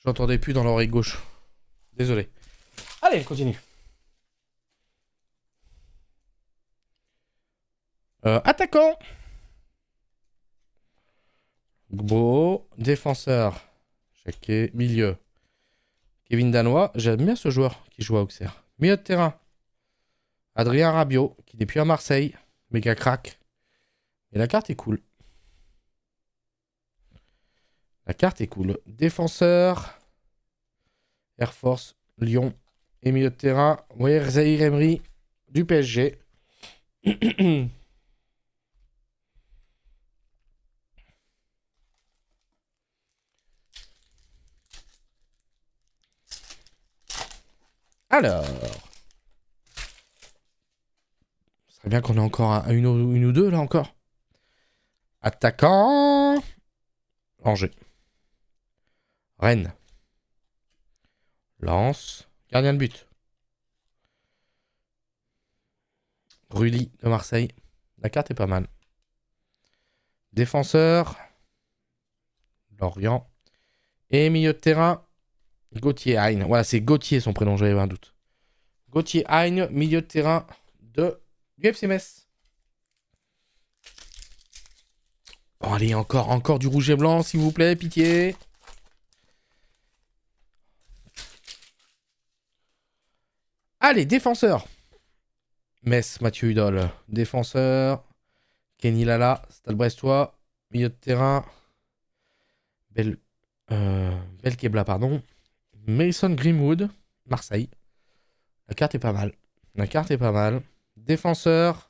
J'entendais plus dans l'oreille gauche. Désolé. Allez, continue. Attaquant. Gbo. Défenseur. Chaquet. Milieu. Kevin Danois. J'aime bien ce joueur qui joue à Auxerre. Milieu de terrain. Adrien Rabiot, qui n'est plus à Marseille. Méga crack. Et la carte est cool. La carte est cool. Défenseur. Air Force. Lyon. Et milieu de terrain. Ouais, Zahir Emery du PSG. Alors. Ce serait bien qu'on ait encore une ou deux là encore. Attaquant. Angers. Rennes. Lens. Gardien de but. Rudy de Marseille. La carte est pas mal. Défenseur. Lorient. Et milieu de terrain. Gauthier Hein. Voilà, c'est Gauthier son prénom, j'avais un doute. Gauthier Hein, milieu de terrain de UFC Metz. Bon, allez, encore du rouge et blanc, s'il vous plaît, pitié. Allez, défenseur. Metz, Mathieu Hudol. Défenseur. Kenny Lala, Stade Brestois. Milieu de terrain. Belkebla, pardon. Mason Greenwood, Marseille. La carte est pas mal. Défenseur.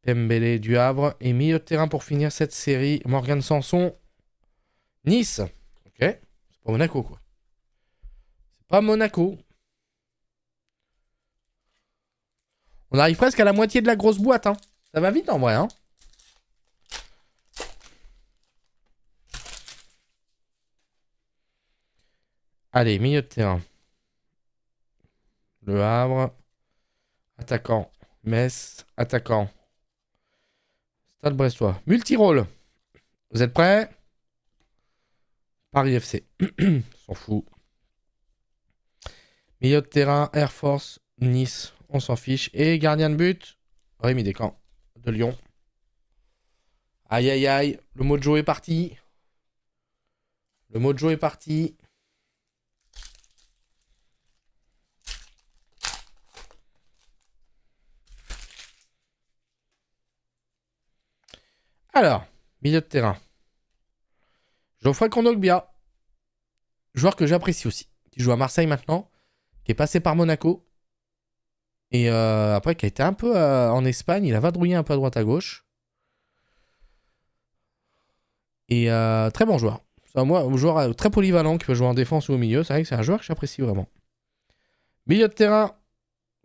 Pembele du Havre. Et milieu de terrain pour finir cette série. Morgan Sanson. Nice. Ok. C'est pas Monaco, quoi. C'est pas Monaco. On arrive presque à la moitié de la grosse boîte, hein. Ça va vite en vrai, hein. Allez, milieu de terrain. Le Havre. Attaquant. Metz. Attaquant. Stade Brestois. Multirôle. Vous êtes prêts? Paris FC. S'en fout. Milieu de terrain. Air Force. Nice. On s'en fiche. Et gardien de but. Rémi Descamps. De Lyon. Aïe aïe aïe. Le mojo est parti. Alors, milieu de terrain. Geoffrey Kondogbia. Joueur que j'apprécie aussi. Qui joue à Marseille maintenant. Qui est passé par Monaco. Et après, qui a été un peu en Espagne. Il a vadrouillé un peu à droite à gauche. Et très bon joueur. C'est un joueur très polyvalent qui peut jouer en défense ou au milieu. C'est vrai que c'est un joueur que j'apprécie vraiment. Milieu de terrain.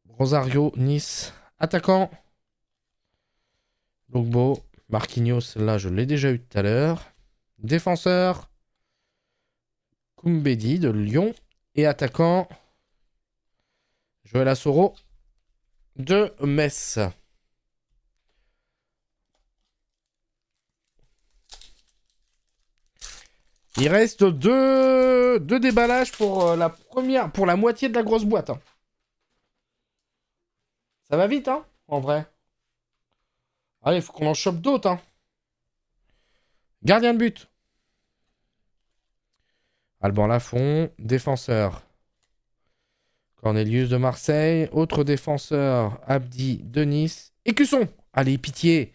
Rosario, Nice. Attaquant. Logbo. Marquinhos, là, je l'ai déjà eu tout à l'heure. Défenseur. Koumbedi de Lyon. Et attaquant. Joël Assoro de Metz. Il reste deux déballages pour la moitié de la grosse boîte. Hein. Ça va vite, hein, en vrai. Allez, faut qu'on en chope d'autres, hein. Gardien de but. Alban Lafont, défenseur. Cornelius de Marseille, autre défenseur, Abdi de Nice. Écusson. Allez, pitié.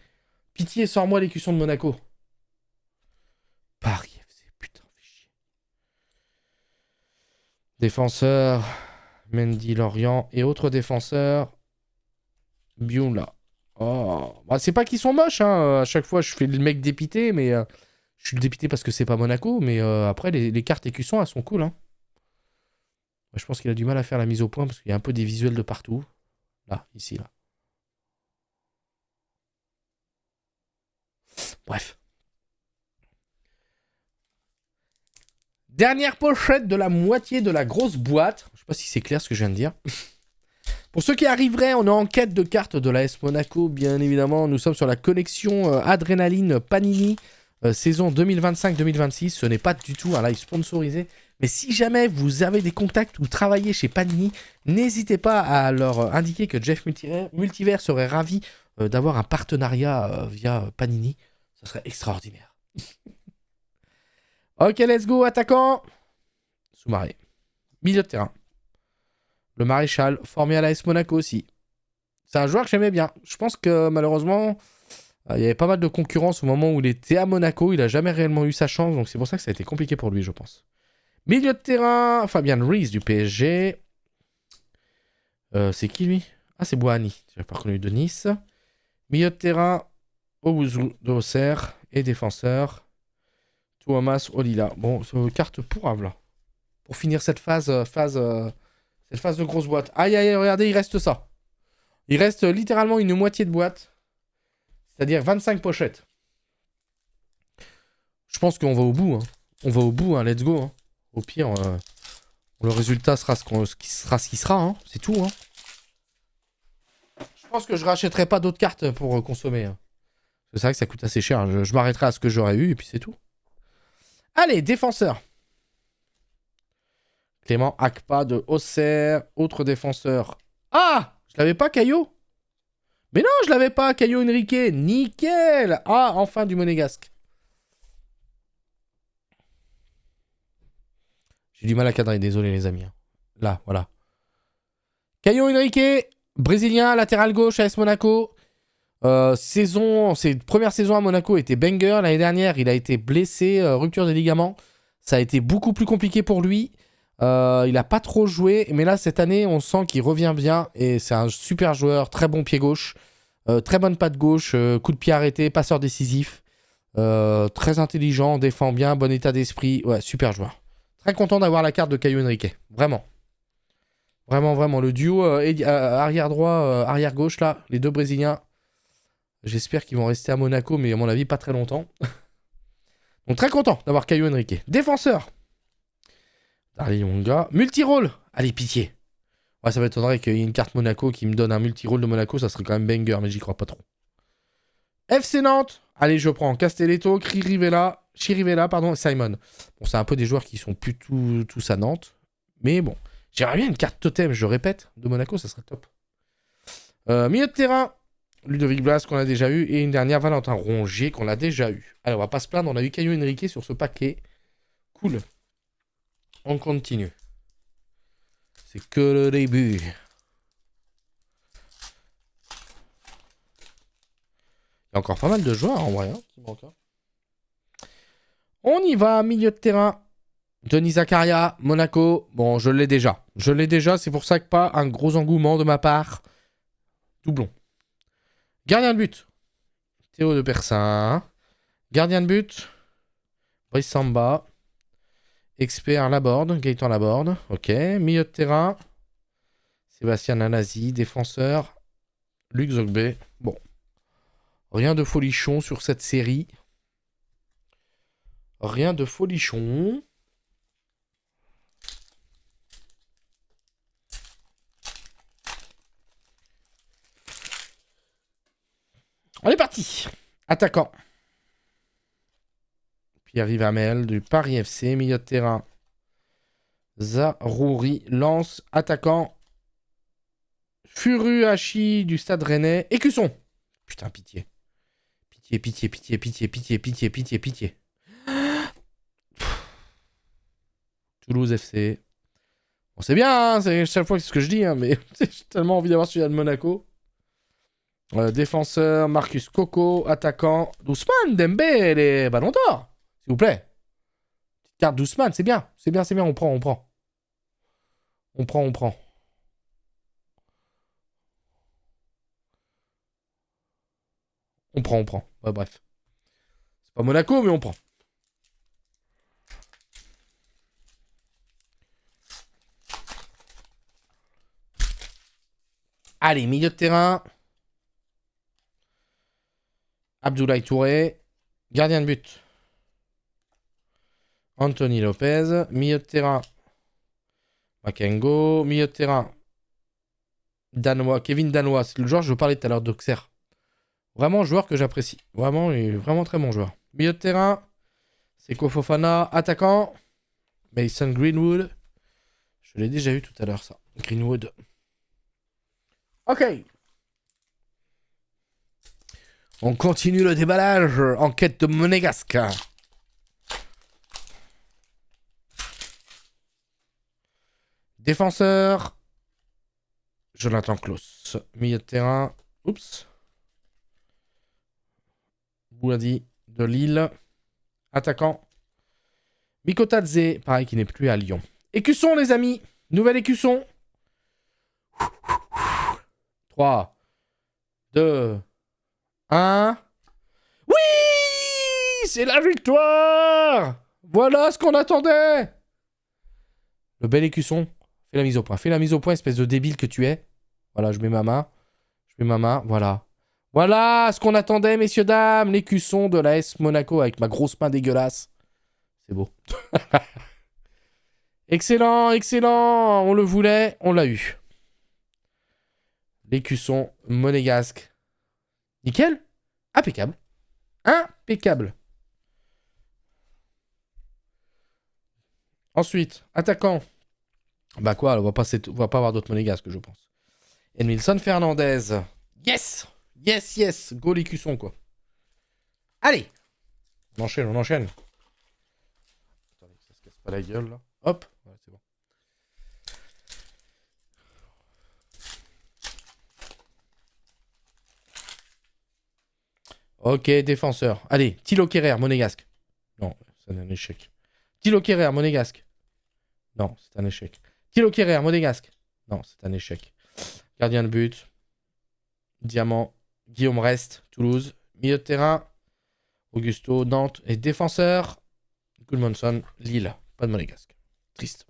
Pitié, sors-moi l'écusson de Monaco. Paris FC, putain, fais chier. Défenseur, Mendy Lorient. Et autre défenseur, Bioula. Oh, bah, c'est pas qu'ils sont moches, hein. À chaque fois, je fais le mec dépité, mais je suis dépité parce que c'est pas Monaco. Mais après, les cartes écussons, elles sont cool, hein. Je pense qu'il a du mal à faire la mise au point parce qu'il y a un peu des visuels de partout. Là, ici, là. Bref. Dernière pochette de la moitié de la grosse boîte. Je sais pas si c'est clair ce que je viens de dire. Pour ceux qui arriveraient, on est en quête de cartes de l'AS Monaco, bien évidemment. Nous sommes sur la collection Adrénaline Panini, saison 2025-2026. Ce n'est pas du tout un live sponsorisé. Mais si jamais vous avez des contacts ou travaillez chez Panini, n'hésitez pas à leur indiquer que Jeff Multivers serait ravi d'avoir un partenariat via Panini. Ce serait extraordinaire. Ok, let's go, attaquant. Soumaré. Milieu de terrain. Le Maréchal, formé à l'AS Monaco aussi. C'est un joueur que j'aimais bien. Je pense que malheureusement, il y avait pas mal de concurrence au moment où il était à Monaco. Il n'a jamais réellement eu sa chance, donc c'est pour ça que ça a été compliqué pour lui, je pense. Milieu de terrain, Fabian Ruiz du PSG. C'est qui lui? Ah, c'est Boani. Je n'ai pas reconnu de Nice. Milieu de terrain, Owuzu de Auxerre. Et défenseur, Thomas Olila. Bon, carte pourrave là. Pour finir cette phase de grosse boîte. Aïe, aïe, regardez, il reste ça. Il reste littéralement une moitié de boîte. C'est-à-dire 25 pochettes. Je pense qu'on va au bout. Hein. On va au bout, hein. Let's go. Hein. Au pire, le résultat sera ce qui sera. Hein. C'est tout. Hein. Je pense que je rachèterai pas d'autres cartes pour consommer. Hein. C'est vrai que ça coûte assez cher. Je m'arrêterai à ce que j'aurais eu et puis c'est tout. Allez, défenseur. Clément Akpa de Auxerre. Autre défenseur. Ah! Je l'avais pas, Caillot? Mais non, je l'avais pas, Caillot Henrique. Nickel! Ah, enfin du monégasque. J'ai du mal à cadrer, désolé les amis. Là, voilà. Caillot Henrique, brésilien, latéral gauche, AS Monaco. Ses première saison à Monaco était banger. L'année dernière, il a été blessé, rupture des ligaments. Ça a été beaucoup plus compliqué pour lui. Il n'a pas trop joué, mais là, cette année, on sent qu'il revient bien. Et c'est un super joueur, très bon pied gauche, très bonne patte gauche, coup de pied arrêté, passeur décisif. Très intelligent, défend bien, bon état d'esprit. Ouais, super joueur. Très content d'avoir la carte de Caio Henrique. Vraiment. Vraiment, vraiment. Le duo arrière droit, arrière gauche, là, les deux Brésiliens. J'espère qu'ils vont rester à Monaco, mais à mon avis, pas très longtemps. Donc très content d'avoir Caio Henrique. Défenseur. Darlionga. Multirole. Allez, pitié. Ouais, ça m'étonnerait qu'il y ait une carte Monaco qui me donne un multirole de Monaco. Ça serait quand même banger, mais j'y crois pas trop. FC Nantes. Allez, je prends Castelletto, Chirivella, pardon, Simon. Bon, c'est un peu des joueurs qui sont plus tous à Nantes. Mais bon. J'aimerais bien une carte totem, je répète, de Monaco, ça serait top. Milieu de terrain. Ludovic Blas qu'on a déjà eu. Et une dernière, Valentin Rongier qu'on a déjà eu. Alors, on va pas se plaindre, on a eu Caio Henrique sur ce paquet. Cool. On continue. C'est que le début. Il y a encore pas mal de joueurs en vrai, hein, qui manquent. Hein. On y va, milieu de terrain. Denis Zakaria, Monaco. Bon, je l'ai déjà. C'est pour ça que pas un gros engouement de ma part. Doublon. Gardien de but. Théo de Persin. Gardien de but. Brice Samba. Expert Laborde. Gaëtan Laborde. Ok. Milieu de terrain. Sébastien Nanazi. Défenseur. Luc Zogbe. Bon. Rien de folichon sur cette série. Rien de folichon. On est parti. Attaquant. Pierre Vermel du Paris FC. Milieu de terrain. Zarouri, Lance, attaquant. Furuhashi du Stade Rennais. Écusson. Putain, pitié. Pitié, pitié, pitié, pitié, pitié, pitié, pitié, pitié. Toulouse FC. Bon, c'est bien, hein, c'est chaque fois ce que je dis, hein, mais j'ai tellement envie d'avoir celui-là de Monaco. Défenseur, Marcus Coco, attaquant, Ousmane Dembélé, ballon d'or, s'il vous plaît. Petite carte d'Ousmane, c'est bien, c'est bien, c'est bien, on prend. On prend. Ouais, bref. C'est pas Monaco, mais on prend. Allez, milieu de terrain. Abdoulaye Touré. Gardien de but. Anthony Lopez. Milieu de terrain. Makengo. Milieu de terrain. Danois. Kevin Danois. C'est le joueur que je vous parlais tout à l'heure d'Auxerre. Vraiment joueur que j'apprécie. Vraiment, il est vraiment très bon joueur. Milieu de terrain. Seko Fofana. Attaquant. Mason Greenwood. Je l'ai déjà eu tout à l'heure, ça. Greenwood. Ok. On continue le déballage en quête de monégasque. Défenseur. Jonathan Klaus. Milieu de terrain. Oups. Bouladi de Lille. Attaquant. Mikotadze. Pareil, qui n'est plus à Lyon. Écusson, les amis. Nouvel écusson. 3, 2, 1. Oui! C'est la victoire! Voilà ce qu'on attendait! Le bel écusson. Fais la mise au point. Fais la mise au point, espèce de débile que tu es. Voilà, je mets ma main. Voilà. Voilà ce qu'on attendait, messieurs, dames. L'écusson de la S Monaco avec ma grosse main dégueulasse. C'est beau. Excellent, excellent. On le voulait, on l'a eu. L'écusson monégasque. Nickel. Impeccable. Impeccable. Ensuite, attaquant. Bah quoi, on va pas avoir d'autres monégasques, je pense. Edmilson Fernandez. Yes. Yes, yes. Go l'écusson, quoi. Allez. On enchaîne. Attendez, ça se casse pas la gueule, là. Hop. Ouais, c'est bon. Ok, défenseur. Allez, Thilo Kerrer, monégasque. Non, c'est un échec. Thilo Kerrer, monégasque. Non, c'est un échec. Thilo Kerrer, monégasque. Non, c'est un échec. Gardien de but. Diamant. Guillaume Rest, Toulouse. Milieu de terrain. Augusto, Nantes. Et défenseur. Goodmanson, Lille. Pas de monégasque. Triste.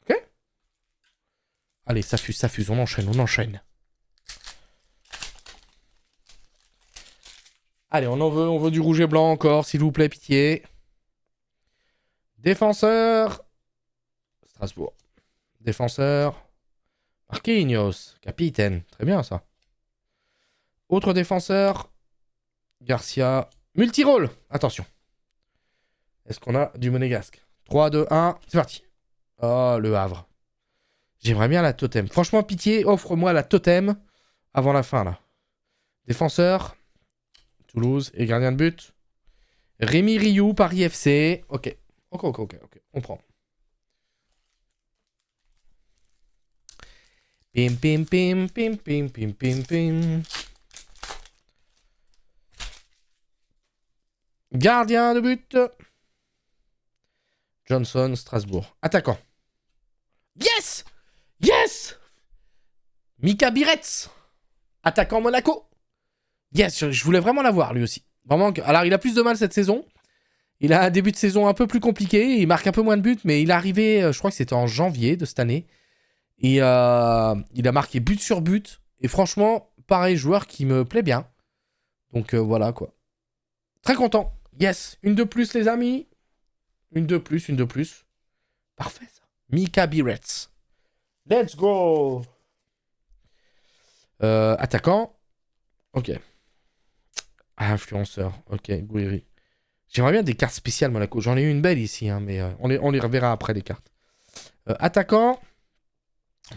Ok. Allez, ça fuse. On enchaîne. Allez, on veut du rouge et blanc encore, s'il vous plaît, pitié. Défenseur. Strasbourg. Défenseur. Marquinhos, capitaine. Très bien, ça. Autre défenseur. Garcia. Multirole. Attention. Est-ce qu'on a du monégasque? 3, 2, 1. C'est parti. Oh, le Havre. J'aimerais bien la totem. Franchement, pitié, offre-moi la totem avant la fin, là. Défenseur. Toulouse et gardien de but. Rémi Rioux, Paris FC. Ok. On prend. Pim. Gardien de but. Johnson, Strasbourg. Attaquant. Yes! Mika Biretz. Attaquant Monaco. Yes, je voulais vraiment l'avoir, lui aussi. Vraiment. Alors, il a plus de mal cette saison. Il a un début de saison un peu plus compliqué. Il marque un peu moins de buts, mais il est arrivé, je crois que c'était en janvier de cette année. Et il a marqué but sur but. Et franchement, pareil, joueur qui me plaît bien. Donc voilà, quoi. Très content. Yes. Une de plus, les amis. Une de plus. Parfait, ça. Mika Biretz. Let's go. Attaquant. Ok. Influenceur. Ok, Gouiri. J'aimerais bien des cartes spéciales Monaco. J'en ai eu une belle ici, hein, mais on les reverra après les cartes. Attaquant.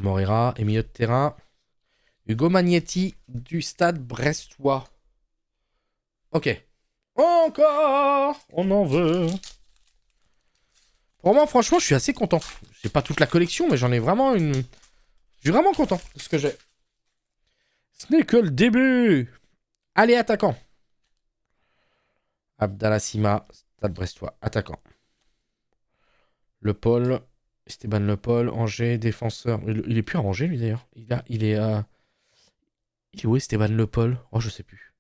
Moreira et milieu de terrain. Hugo Magnetti du Stade Brestois. Ok. Encore. On en veut. Pour moi, franchement, je suis assez content. J'ai pas toute la collection, mais j'en ai vraiment une... Je suis vraiment content de ce que j'ai. Ce n'est que le début. Allez, attaquant. Abdallah Sima, Stade Brestois, attaquant. Le Paul, Esteban Le Paul, Angers, défenseur. Il est plus à Angers, lui, d'ailleurs. Il est où, Esteban Le Paul? Oh, je sais plus.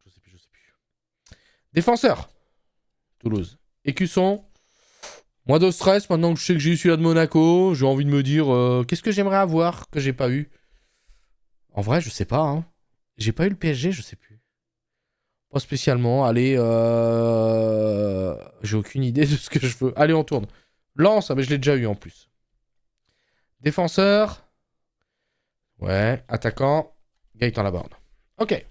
Je sais plus. Défenseur. Toulouse. Écusson. Moins de stress, maintenant que je sais que j'ai eu celui-là de Monaco. J'ai envie de me dire, qu'est-ce que j'aimerais avoir que j'ai pas eu? En vrai, je sais pas, hein. J'ai pas eu le PSG, je sais plus. Pas spécialement. Allez, j'ai aucune idée de ce que je veux. Allez, on tourne. Lance, mais je l'ai déjà eu en plus. Défenseur. Ouais. Attaquant. Gaëtan Laborde. Ok.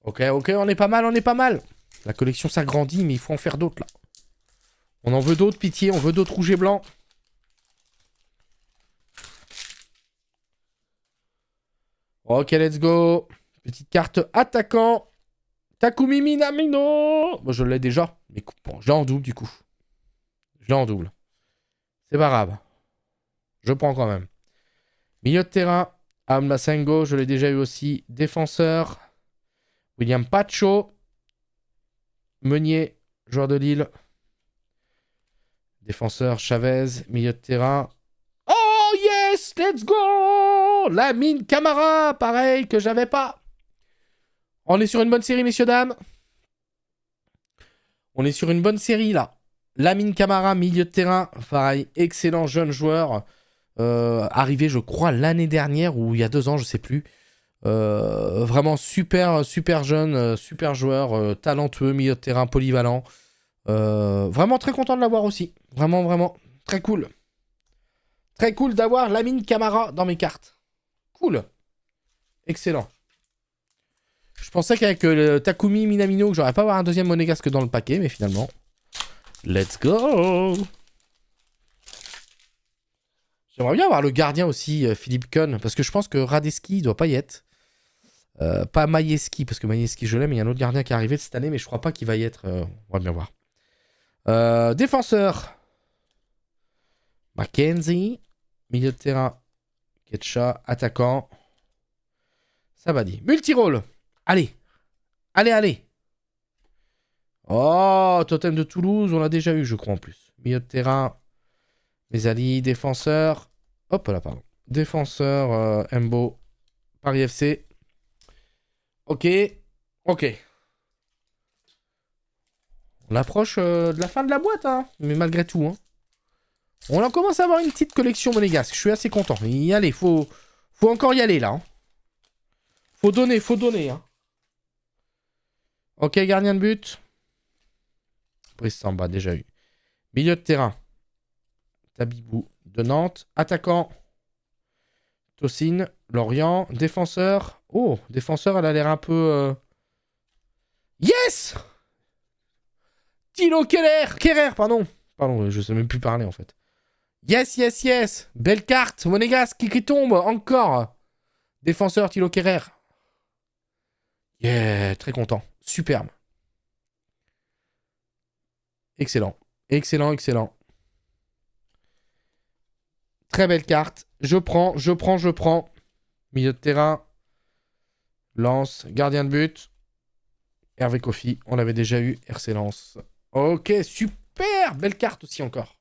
Ok, on est pas mal, on est pas mal. La collection s'agrandit, mais il faut en faire d'autres, là. On en veut d'autres, pitié. On veut d'autres rouges et blancs. Ok, let's go. Petite carte attaquant. Takumi Minamino. Bon, je l'ai déjà. Mais bon, je l'ai en double, du coup. Je l'ai en double. C'est pas grave. Je prends quand même. Milieu de terrain. Amlasengo, je l'ai déjà eu aussi. Défenseur. William Pacho. Meunier, joueur de Lille. Défenseur Chavez. Milieu de terrain. Oh yes, let's go. Lamine Camara, pareil que j'avais pas. On est sur une bonne série, messieurs, dames. On est sur une bonne série, là. Lamine Camara, milieu de terrain. Pareil, excellent jeune joueur. Arrivé, je crois, l'année dernière ou il y a 2 ans, je sais plus. Vraiment super jeune, super joueur, talentueux, milieu de terrain, polyvalent. Vraiment très content de l'avoir aussi. Vraiment, très cool. Très cool d'avoir Lamine Camara dans mes cartes. Cool. Excellent. Je pensais qu'avec le Takumi Minamino, que j'aurais pas avoir un deuxième monégasque dans le paquet, mais finalement... Let's go. J'aimerais bien avoir le gardien aussi, Philippe Kohn, parce que je pense que Radeski doit pas y être. Pas Maieski, parce que Maieski je l'aime, mais il y a un autre gardien qui est arrivé cette année, mais je crois pas qu'il va y être. On va bien voir. Défenseur. Mackenzie. Milieu de terrain. Ketcha. Attaquant. Sabadi. Multirole. Allez. Oh, Totem de Toulouse, on l'a déjà eu, je crois, en plus. Milieu de terrain. Mesali. Défenseur. Hop là, pardon. Défenseur. Mbo. Paris FC. Ok. On approche de la fin de la boîte, hein. Mais malgré tout, hein. On en commence à avoir une petite collection monégasque. Je suis assez content. Y aller, faut encore y aller, là. Hein. Faut donner, hein. Ok, gardien de but. Brice Samba, déjà eu. Milieu de terrain. Tabibou de Nantes. Attaquant. Tossine. Lorient. Défenseur. Oh, défenseur, elle a l'air un peu... Yes! Tilo Kerrer, pardon. Pardon, je sais même plus parler, en fait. Yes. Belle carte. Monégasque qui tombe. Encore. Défenseur, Tilo Kerrer. Yeah, très content. Superbe. Excellent. Très belle carte. Je prends. Milieu de terrain. Lance. Gardien de but. Hervé Kofi. On l'avait déjà eu. RC Lens. Ok, super. Belle carte aussi encore.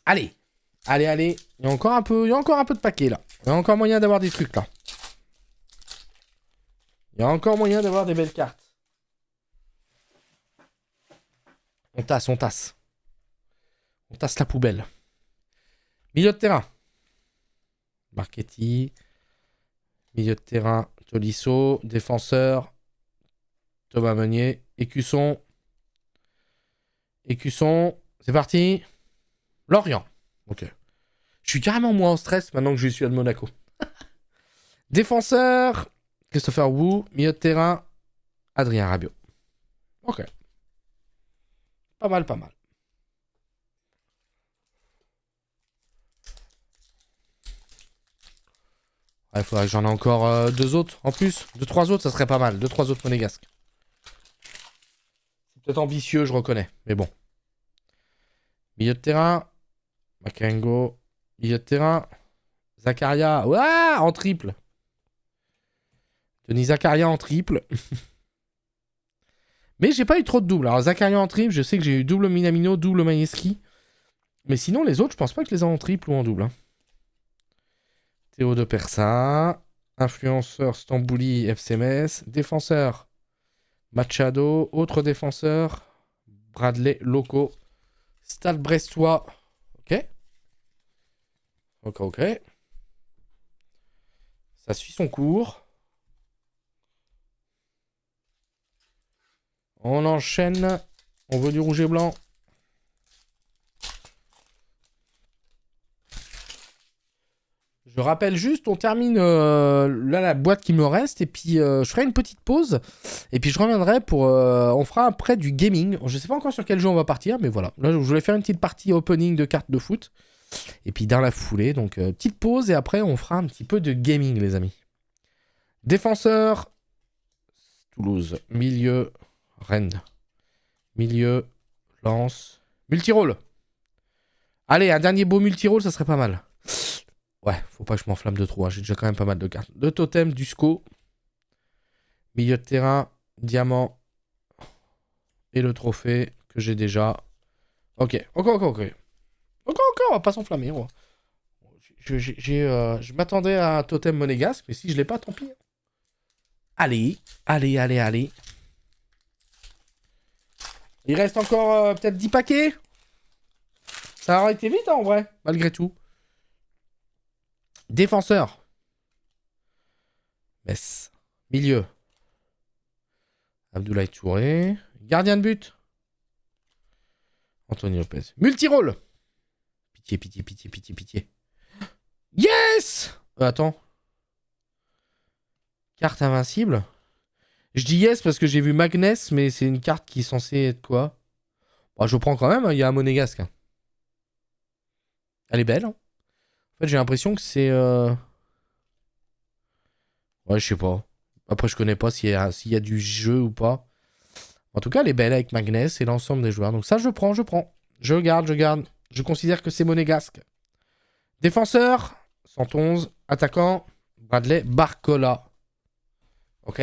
Allez. Il y a encore un peu de paquet là. Il y a encore moyen d'avoir des trucs là. Il y a encore moyen d'avoir des belles cartes. On tasse. On tasse la poubelle. Milieu de terrain. Marchetti. Milieu de terrain. Tolisso. Défenseur. Thomas Meunier. Écusson. C'est parti. Lorient. Ok. Je suis carrément moins en stress maintenant que je suis à Monaco. Défenseur, Christopher Wu. Milieu de terrain, Adrien Rabiot. Ok. Pas mal, pas mal. Il faudrait que j'en ai encore 2 autres en plus. 2-3 autres, ça serait pas mal. 2-3 autres monégasques. C'est peut-être ambitieux, je reconnais. Mais bon. Milieu de terrain. Makengo. Milieu de terrain. Zakaria. Ouah, en triple. Denis Zakaria en triple. Mais j'ai pas eu trop de doubles. Alors Zakaria en triple, je sais que j'ai eu double Minamino, double Maieski. Mais sinon, les autres, je pense pas que je les ai en triple ou en double. Hein. Théo de Persa. Influenceur Stambouli FCMS. Défenseur Machado. Autre défenseur Bradley Loco. Stade Brestois. Ok. Ok. Ça suit son cours. On enchaîne. On veut du rouge et blanc. Je rappelle juste, on termine là la boîte qui me reste et puis je ferai une petite pause et puis je reviendrai pour... on fera après du gaming. Je sais pas encore sur quel jeu on va partir, mais voilà. Là, je voulais faire une petite partie opening de cartes de foot et puis dans la foulée. Donc, petite pause et après, on fera un petit peu de gaming, les amis. Défenseur, Toulouse. Milieu, Rennes. Milieu, Lens. Multirôle. Allez, un dernier beau multirôle, ça serait pas mal. Ouais, faut pas que je m'enflamme de trop. Hein. J'ai déjà quand même pas mal de cartes. De totem, du SCO. Milieu de terrain, diamant. Et le trophée que j'ai déjà. Ok, ok. Ok, on va pas s'enflammer. Je m'attendais à un totem monégasque, mais si je l'ai pas, tant pis. Allez. Il reste encore peut-être 10 paquets. Ça aura été vite, hein, en vrai, malgré tout. Défenseur. Metz. Milieu. Abdoulaye Touré. Gardien de but. Anthony Lopez. Multirôle. Pitié. Yes. Attends. Carte invincible. Je dis yes parce que j'ai vu Magnès, mais c'est une carte qui est censée être quoi? Bon, je prends quand même, il y a un monégasque. Hein. Elle est belle. Hein. En fait, j'ai l'impression que c'est... Ouais, je sais pas. Après, je connais pas s'il y a du jeu ou pas. En tout cas, elle est belle avec Magnès et l'ensemble des joueurs. Donc ça, je prends. Je garde. Je considère que c'est monégasque. Défenseur, 111. Attaquant, Bradley Barcola. Ok.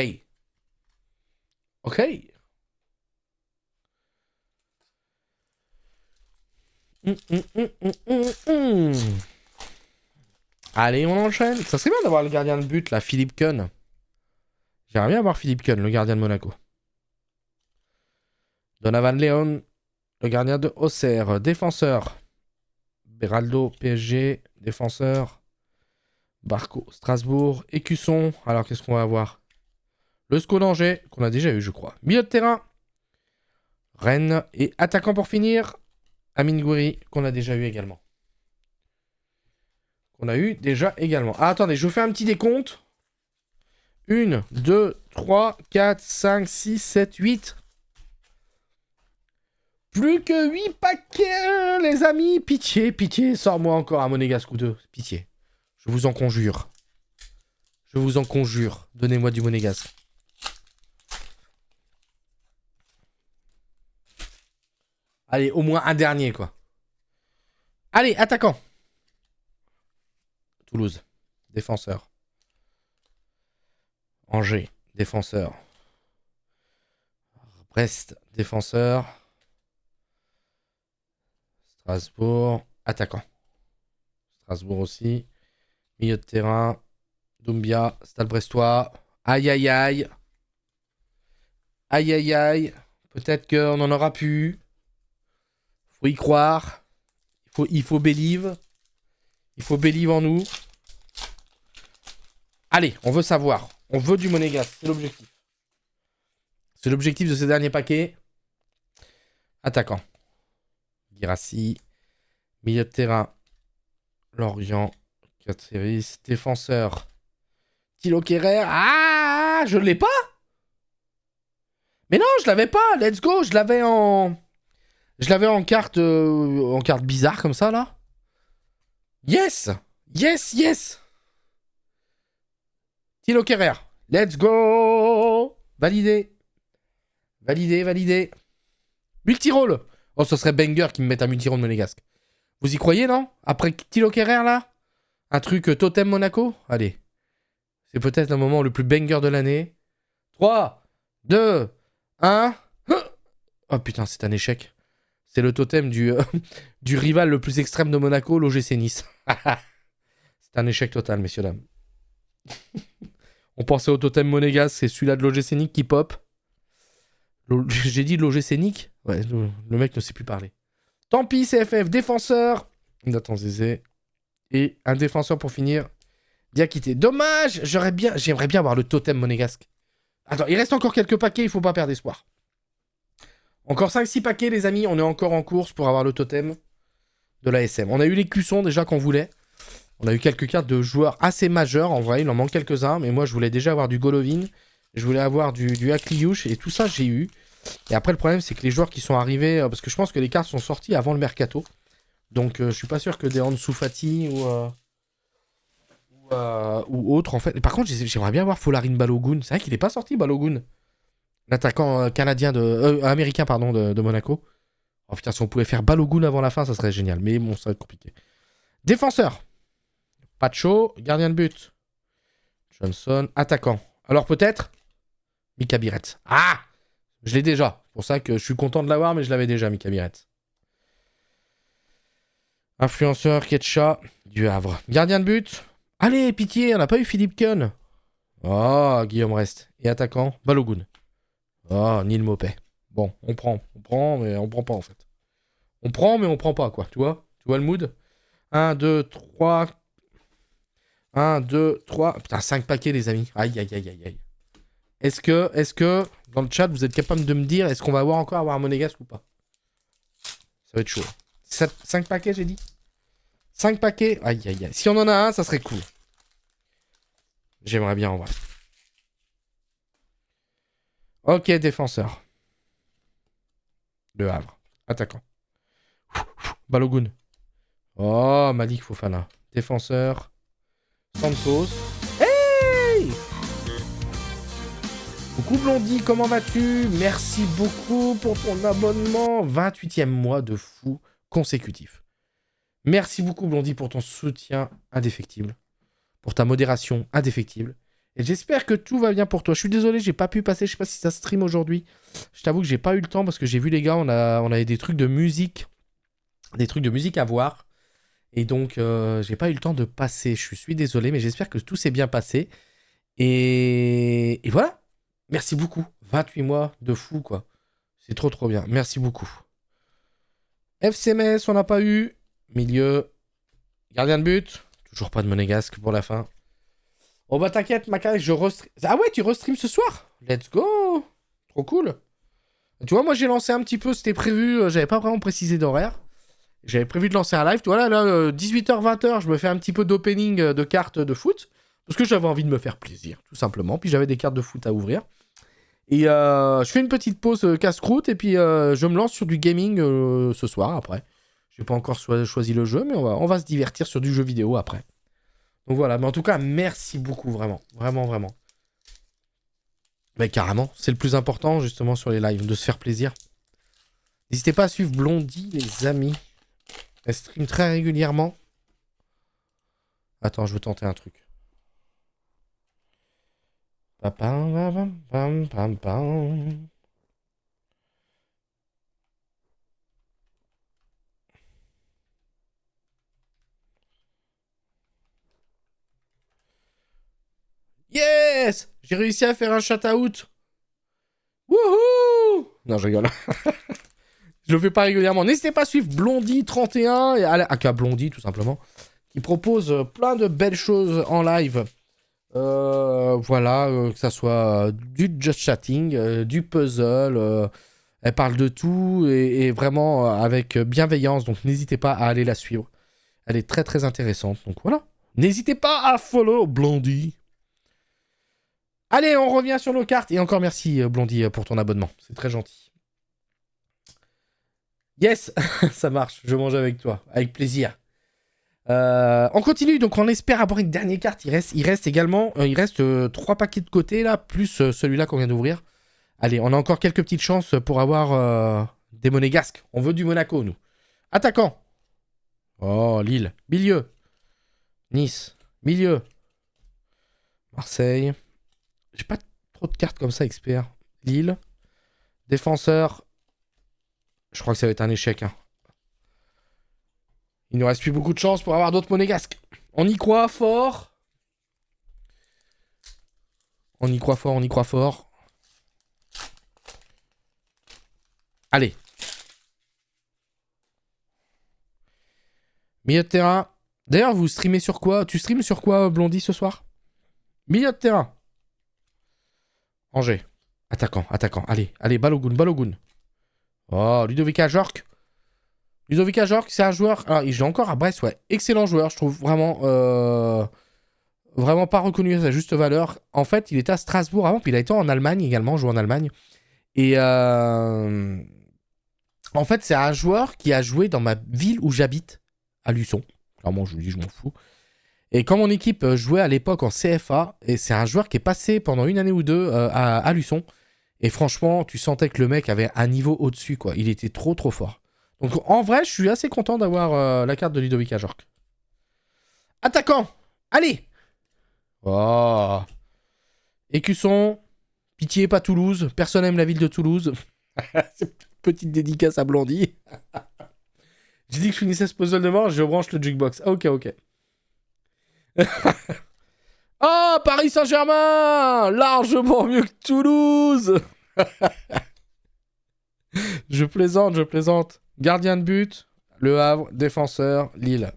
Allez, on enchaîne. Ça serait bien d'avoir le gardien de but, là, Philippe Keun. J'aimerais bien avoir Philippe Keun, le gardien de Monaco. Donovan Leon, le gardien de Auxerre. Défenseur. Beraldo, PSG. Défenseur. Barco, Strasbourg. Écusson. Alors, qu'est-ce qu'on va avoir? Le SCO d'Angers, qu'on a déjà eu, je crois. Milieu de terrain. Rennes. Et attaquant pour finir. Amine Gouiri, qu'on a déjà eu également. Ah, attendez, je vous fais un petit décompte. 1, 2, 3, 4, 5, 6, 7, 8. Plus que 8 paquets, les amis. Pitié, sors-moi encore un monégasque ou 2. Pitié. Je vous en conjure. Donnez-moi du monégasque. Allez, au moins un dernier, quoi. Allez, attaquant. Toulouse. Défenseur. Angers. Défenseur. Brest. Défenseur. Strasbourg. Attaquant. Strasbourg aussi. Milieu de terrain. Doumbia. Stade Brestois. Aïe. Peut-être qu'on en aura plus. Faut y croire. Il faut believe. Il faut believe en nous. Allez, on veut savoir. On veut du monégasque. C'est l'objectif. C'est l'objectif de ces derniers paquets. Attaquant. Guirassi. Milieu de terrain. Lorient, 4 séries. Défenseur. Thilo Kerrer. Ah, je l'ai pas. Mais non, je l'avais pas. Let's go. Je l'avais en carte bizarre comme ça là. Yes. Yes, yes. Thilo Kerrer. Let's go. Validé. Validé, validé. Multirole. Oh, ce serait banger qui me mette un multirole monégasque. Vous y croyez, non? Après Thilo Kerrer, là? Un truc Totem Monaco? Allez. C'est peut-être le moment le plus banger de l'année. 3, 2, 1. Oh putain, c'est un échec. C'est le totem du rival le plus extrême de Monaco, l'OGC Nice. C'est un échec total, messieurs, dames. On pensait au totem monégasque, c'est celui-là de l'OGC Nice qui pop. J'ai dit de l'OGC Nice? Ouais, le mec ne sait plus parler. Tant pis, CFF, défenseur. Nathan Zézé. Et un défenseur pour finir. Diakité. Dommage, j'aimerais bien avoir le totem monégasque. Attends, il reste encore quelques paquets, il faut pas perdre espoir. Encore 5-6 paquets, les amis. On est encore en course pour avoir le totem de la SM. On a eu les cuissons déjà qu'on voulait. On a eu quelques cartes de joueurs assez majeurs. En vrai, il en manque quelques-uns. Mais moi, je voulais déjà avoir du Golovin. Je voulais avoir du Akliouche. Et tout ça, j'ai eu. Et après, le problème, c'est que les joueurs qui sont arrivés... parce que je pense que les cartes sont sorties avant le mercato. Donc, je suis pas sûr que des Ansu Fati ou autre, en fait. Et par contre, j'aimerais bien voir Folarin Balogun. C'est vrai qu'il n'est pas sorti, Balogun. L'attaquant canadien américain, pardon, de Monaco. Oh putain, si on pouvait faire Balogun avant la fin, ça serait génial. Mais bon, ça va être compliqué. Défenseur. Pacho, gardien de but. Johnson, attaquant. Alors peut-être Mika Biret. Ah, je l'ai déjà. C'est pour ça que je suis content de l'avoir, mais je l'avais déjà, Mika Biret. Influenceur, Ketcha, du Havre. Gardien de but. Allez, pitié, on n'a pas eu Philippe Kuhn. Oh, Guillaume Rest. Et attaquant, Balogun. Oh, Neil Maupay. Bon, on prend, mais on prend pas en fait. On prend, mais on prend pas, quoi. Tu vois le mood? 1, 2, 3. 1, 2, 3. Putain, 5 paquets, les amis. Aïe, aïe, aïe, aïe, aïe. Est-ce que, dans le chat, vous êtes capable de me dire, est-ce qu'on va encore avoir un monégasque ou pas? Ça va être chaud. 5 paquets, j'ai dit. 5 paquets. Aïe, aïe, aïe. Si on en a un, ça serait cool. J'aimerais bien en vrai. Ok, défenseur. Le Havre. Attaquant. Balogun. Oh, Malik Fofana. Défenseur. Santos. Hey! Coucou Blondie, comment vas-tu? Merci beaucoup pour ton abonnement. 28e mois de fou consécutif. Merci beaucoup Blondie pour ton soutien indéfectible. Pour ta modération indéfectible. Et j'espère que tout va bien pour toi. Je suis désolé, j'ai pas pu passer. Je sais pas si ça stream aujourd'hui. Je t'avoue que j'ai pas eu le temps parce que j'ai vu les gars, on avait des trucs de musique. Des trucs de musique à voir. Et donc, j'ai pas eu le temps de passer. Je suis désolé, mais j'espère que tout s'est bien passé. Et voilà. Merci beaucoup. 28 mois de fou, quoi. C'est trop, trop bien. Merci beaucoup. FCMS, on n'a pas eu. Milieu. Gardien de but. Toujours pas de monégasque pour la fin. Oh bah t'inquiète, Macaire, je restream. Ah ouais, tu restream ce soir? Let's go. Trop cool. Tu vois, moi j'ai lancé un petit peu, c'était prévu, j'avais pas vraiment précisé d'horaire. J'avais prévu de lancer un live. Voilà, là, 18h-20h, je me fais un petit peu d'opening de cartes de foot. Parce que j'avais envie de me faire plaisir, tout simplement. Puis j'avais des cartes de foot à ouvrir. Et je fais une petite pause casse-croûte. Et puis je me lance sur du gaming ce soir, après. J'ai pas encore choisi le jeu, mais on va se divertir sur du jeu vidéo après. Donc voilà, mais en tout cas, merci beaucoup, vraiment. Vraiment, vraiment. Mais carrément, c'est le plus important, justement, sur les lives, de se faire plaisir. N'hésitez pas à suivre Blondie, les amis. Elle stream très régulièrement. Attends, je veux tenter un truc. Yes! J'ai réussi à faire un shout-out. Wouhou! Non, je rigole. Je le fais pas régulièrement. N'hésitez pas à suivre Blondie31 et aka Blondie tout simplement, qui propose plein de belles choses en live. Voilà, que ça soit du just chatting, du puzzle. Elle parle de tout et vraiment avec bienveillance. Donc n'hésitez pas à aller la suivre. Elle est très très intéressante. Donc voilà. N'hésitez pas à follow Blondie. Allez, on revient sur nos cartes. Et encore merci Blondie pour ton abonnement. C'est très gentil. Yes, ça marche. Je mange avec toi. Avec plaisir. On continue. Donc on espère avoir une dernière carte. Il reste également 3 paquets de côté là. Plus celui-là qu'on vient d'ouvrir. Allez, on a encore quelques petites chances pour avoir des monégasques. On veut du Monaco, nous. Attaquant. Oh, Lille. Milieu. Nice. Milieu. Marseille. J'ai pas trop de cartes comme ça, expert. Lille. Défenseur. Je crois que ça va être un échec. Hein. Il nous reste plus beaucoup de chance pour avoir d'autres monégasques. On y croit fort. On y croit fort, on y croit fort. Allez. Milieu de terrain. D'ailleurs, vous streamez sur quoi? Tu streames sur quoi, Blondie, ce soir? Milieu de terrain. Angers. Attaquant. Allez, Balogun. Oh, Ludovic Ajorc. Ludovic Ajorc, c'est un joueur... Ah, il joue encore à Brest, ouais. Excellent joueur, je trouve. Vraiment... Vraiment pas reconnu à sa juste valeur. En fait, il était à Strasbourg avant, puis il a été en Allemagne également, joué en Allemagne. Et... En fait, c'est un joueur qui a joué dans ma ville où j'habite, à Luçon. Clairement, je vous dis, je m'en fous. Et quand mon équipe jouait à l'époque en CFA, et c'est un joueur qui est passé pendant une année ou deux à Luçon. Et franchement, tu sentais que le mec avait un niveau au-dessus, quoi. Il était trop fort. Donc en vrai, je suis assez content d'avoir la carte de Ludovic Ajorc. Attaquant. Allez. Oh. Écusson. Pitié, pas Toulouse. Personne aime la ville de Toulouse. C'est une petite dédicace à Blondie. J'ai dit que je finissais ce puzzle de mort, je branche le jukebox. Ok. Oh, Paris Saint-Germain. Largement mieux que Toulouse. Je plaisante. Gardien de but, Le Havre, défenseur, Lille.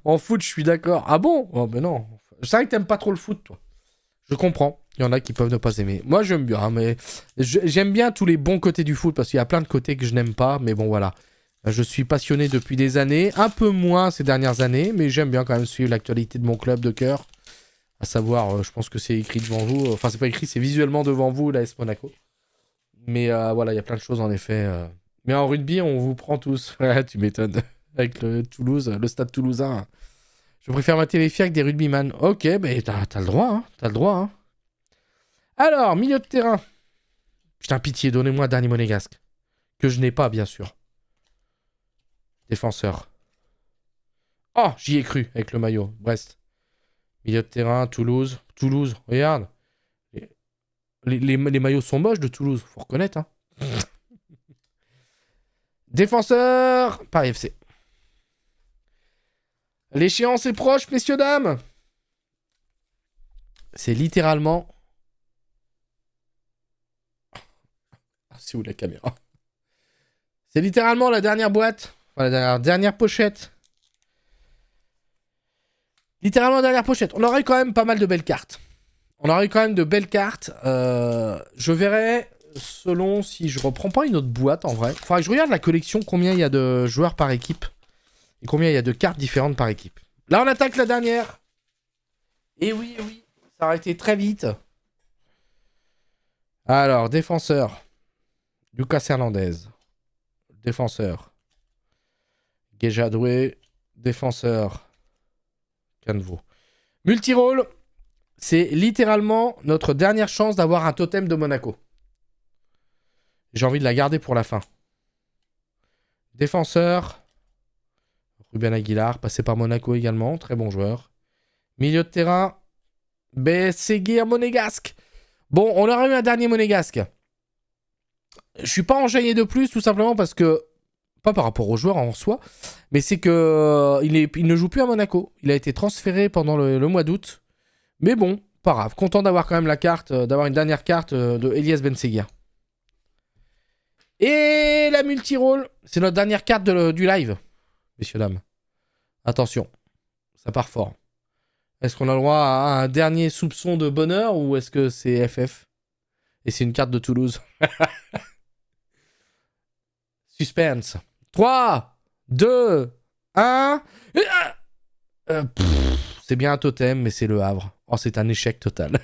En foot, je suis d'accord. Ah bon? Oh ben non. Je sais que t'aimes pas trop le foot, toi. Je comprends. Il y en a qui peuvent ne pas aimer. Moi, j'aime bien, mais j'aime bien tous les bons côtés du foot parce qu'il y a plein de côtés que je n'aime pas. Mais bon, voilà. Je suis passionné depuis des années. Un peu moins ces dernières années, mais j'aime bien quand même suivre l'actualité de mon club de cœur. À savoir, je pense que c'est écrit devant vous. Enfin, c'est pas écrit, c'est visuellement devant vous, l'AS Monaco. Mais voilà, il y a plein de choses en effet. Mais en rugby, on vous prend tous. Ouais, tu m'étonnes. Avec le Toulouse, le stade toulousain. Je préfère ma téléphile avec des rugbyman. Ok, ben t'as le droit, hein. T'as le droit, hein. Alors, milieu de terrain. Putain, pitié, donnez-moi un dernier monégasque. Que je n'ai pas, bien sûr. Défenseur. Oh, j'y ai cru avec le maillot. Brest. Milieu de terrain, Toulouse. Toulouse, regarde. Les maillots sont moches de Toulouse, faut reconnaître. Hein. Défenseur, Paris FC. L'échéance est proche, messieurs, dames. C'est littéralement... C'est où la caméra? C'est littéralement la dernière boîte. Enfin, la dernière pochette. Littéralement la dernière pochette. On aurait quand même pas mal de belles cartes. Je verrai selon si je reprends pas une autre boîte en vrai. Faudrait que je regarde la collection, combien il y a de joueurs par équipe. Et combien il y a de cartes différentes par équipe. Là, on attaque la dernière. Et oui. Ça a été très vite. Alors, défenseur. Lucas Hernandez. Défenseur. Guéjadoué. Défenseur. Canevaux. Multirole. C'est littéralement notre dernière chance d'avoir un totem de Monaco. J'ai envie de la garder pour la fin. Défenseur. Ruben Aguilar, passé par Monaco également. Très bon joueur. Milieu de terrain. Bességuier monégasque. Bon, on aurait eu un dernier monégasque. Je suis pas enjaillé de plus, tout simplement parce que... Pas par rapport aux joueurs en soi, mais c'est que il ne joue plus à Monaco. Il a été transféré pendant le mois d'août. Mais bon, pas grave. Content d'avoir quand même la carte, d'avoir une dernière carte de Elias Benseguir. Et la multirole, c'est notre dernière carte du live, messieurs, dames. Attention, ça part fort. Est-ce qu'on a le droit à un dernier soupçon de bonheur ou est-ce que c'est FF? Et c'est une carte de Toulouse. Suspense. 3, 2, 1... c'est bien un totem, mais c'est le Havre. Oh, c'est un échec total.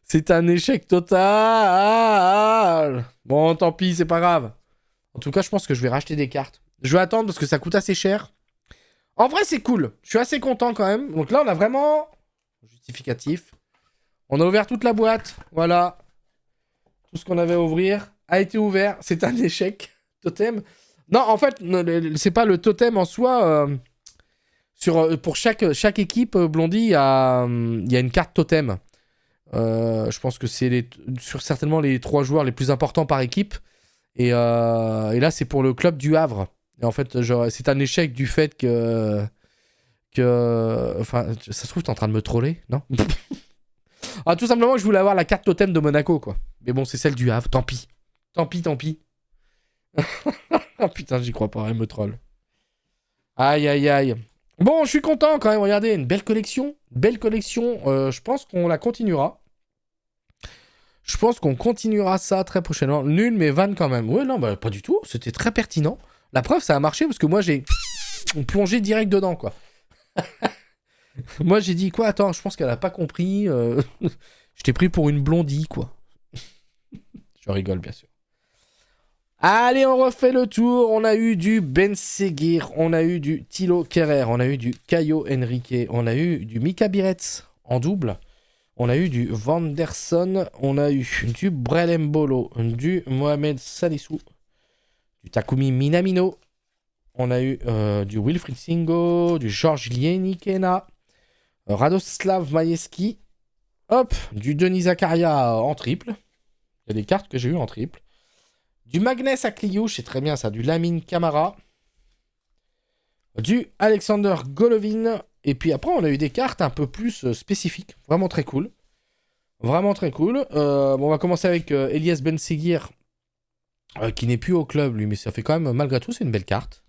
C'est un échec total. Bon, tant pis, c'est pas grave. En tout cas, je pense que je vais racheter des cartes. Je vais attendre parce que ça coûte assez cher. En vrai, c'est cool. Je suis assez content quand même. Donc là, on a vraiment... Justificatif. On a ouvert toute la boîte. Voilà. Tout ce qu'on avait à ouvrir a été ouvert. C'est un échec. Totem. Non, en fait, c'est pas le totem en soi. Pour chaque équipe, Blondie, il y a une carte totem. Je pense que c'est certainement les 3 joueurs les plus importants par équipe. Et là, c'est pour le club du Havre. Et en fait, c'est un échec du fait que... Enfin, ça se trouve, t'es en train de me troller, non? Ah, tout simplement, je voulais avoir la carte totem de Monaco, quoi. Mais bon, c'est celle du Havre, tant pis. Tant pis, tant pis. Oh putain, j'y crois pas, elle me troll. Aïe, aïe, aïe. Bon, je suis content quand même, regardez, une belle collection. Belle collection, je pense qu'on la continuera. Je pense qu'on continuera ça très prochainement. Nul, mais van quand même. Ouais, non, bah pas du tout, c'était très pertinent. La preuve, ça a marché parce que moi, j'ai plongé direct dedans, quoi. Moi, j'ai dit, quoi, attends, je pense qu'elle a pas compris. Je t'ai pris pour une blondie, quoi. Je rigole, bien sûr. Allez, on refait le tour. On a eu du Ben Seguir, on a eu du Thilo Kerrer, on a eu du Caio Henrique, on a eu du Mika Biretz en double, on a eu du Vanderson, on a eu du Brelembolo, du Mohamed Salissou, du Takumi Minamino, on a eu du Wilfried Singo, du Georges Lienikena, Radoslav Majewski, hop, du Denis Zakaria en triple. Il y a des cartes que j'ai eues en triple. Du Magnès Akliouche, c'est très bien ça. Du Lamine Camara. Du Alexander Golovin. Et puis après, on a eu des cartes un peu plus spécifiques. Vraiment très cool. Vraiment très cool. Bon, on va commencer avec Elias Ben Seguir, qui n'est plus au club, lui. Mais ça fait quand même, malgré tout, c'est une belle carte.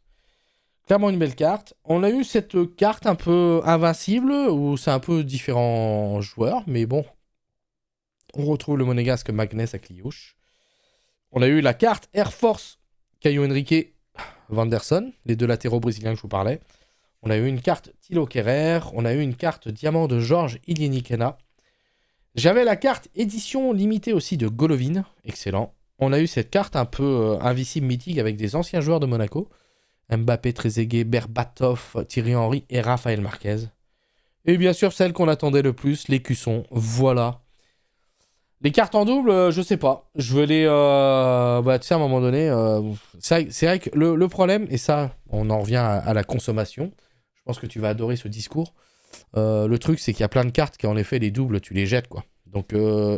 Clairement une belle carte. On a eu cette carte un peu invincible, où c'est un peu différents joueurs. Mais bon, on retrouve le monégasque Magnès Akliouche. On a eu la carte Air Force Caio Henrique Vanderson, les 2 latéraux brésiliens que je vous parlais. On a eu une carte Thilo Kerrer. On a eu une carte Diamant de Georges Ilienikena. J'avais la carte édition limitée aussi de Golovin. Excellent. On a eu cette carte un peu invisible mythique avec des anciens joueurs de Monaco. Mbappé, Trezeguet, Berbatov, Thierry Henry et Raphaël Marquez. Et bien sûr, celle qu'on attendait le plus, les Cussons. Voilà. Les cartes en double, je sais pas. Je veux les... Bah, tu sais, à un moment donné... c'est vrai que le problème, et ça, on en revient à la consommation. Je pense que tu vas adorer ce discours. Le truc, c'est qu'il y a plein de cartes qui, en effet, les doubles, tu les jettes, quoi. Donc,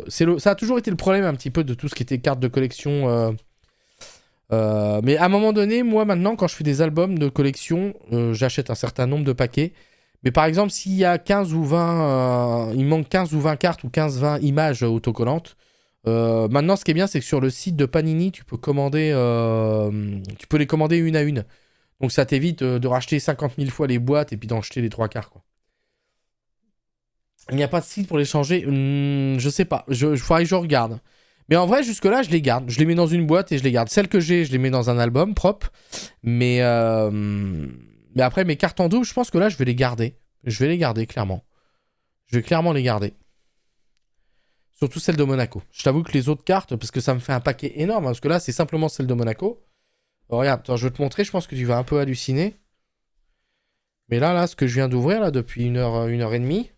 ça a toujours été le problème, un petit peu, de tout ce qui était cartes de collection. Mais à un moment donné, moi, maintenant, quand je fais des albums de collection, j'achète un certain nombre de paquets. Mais par exemple, s'il y a 15 ou 20... il manque 15 ou 20 cartes ou 15-20 images autocollantes. Maintenant, ce qui est bien, c'est que sur le site de Panini, tu peux commander... tu peux les commander une à une. Donc ça t'évite de racheter 50 000 fois les boîtes et puis d'en jeter les 3 quarts, quoi. Il n'y a pas de site pour les changer. Je sais pas. Faudrait que je regarde. Mais en vrai, jusque-là, je les garde. Je les mets dans une boîte et je les garde. Celles que j'ai, je les mets dans un album propre. Mais après, mes cartes en double, je pense que là, je vais les garder. Je vais les garder, clairement. Je vais clairement les garder. Surtout celle de Monaco. Je t'avoue que les autres cartes, parce que ça me fait un paquet énorme, hein, parce que là, c'est simplement celle de Monaco. Oh, regarde, attends, je vais te montrer, je pense que tu vas un peu halluciner. Mais là, ce que je viens d'ouvrir, là, depuis une heure et demie,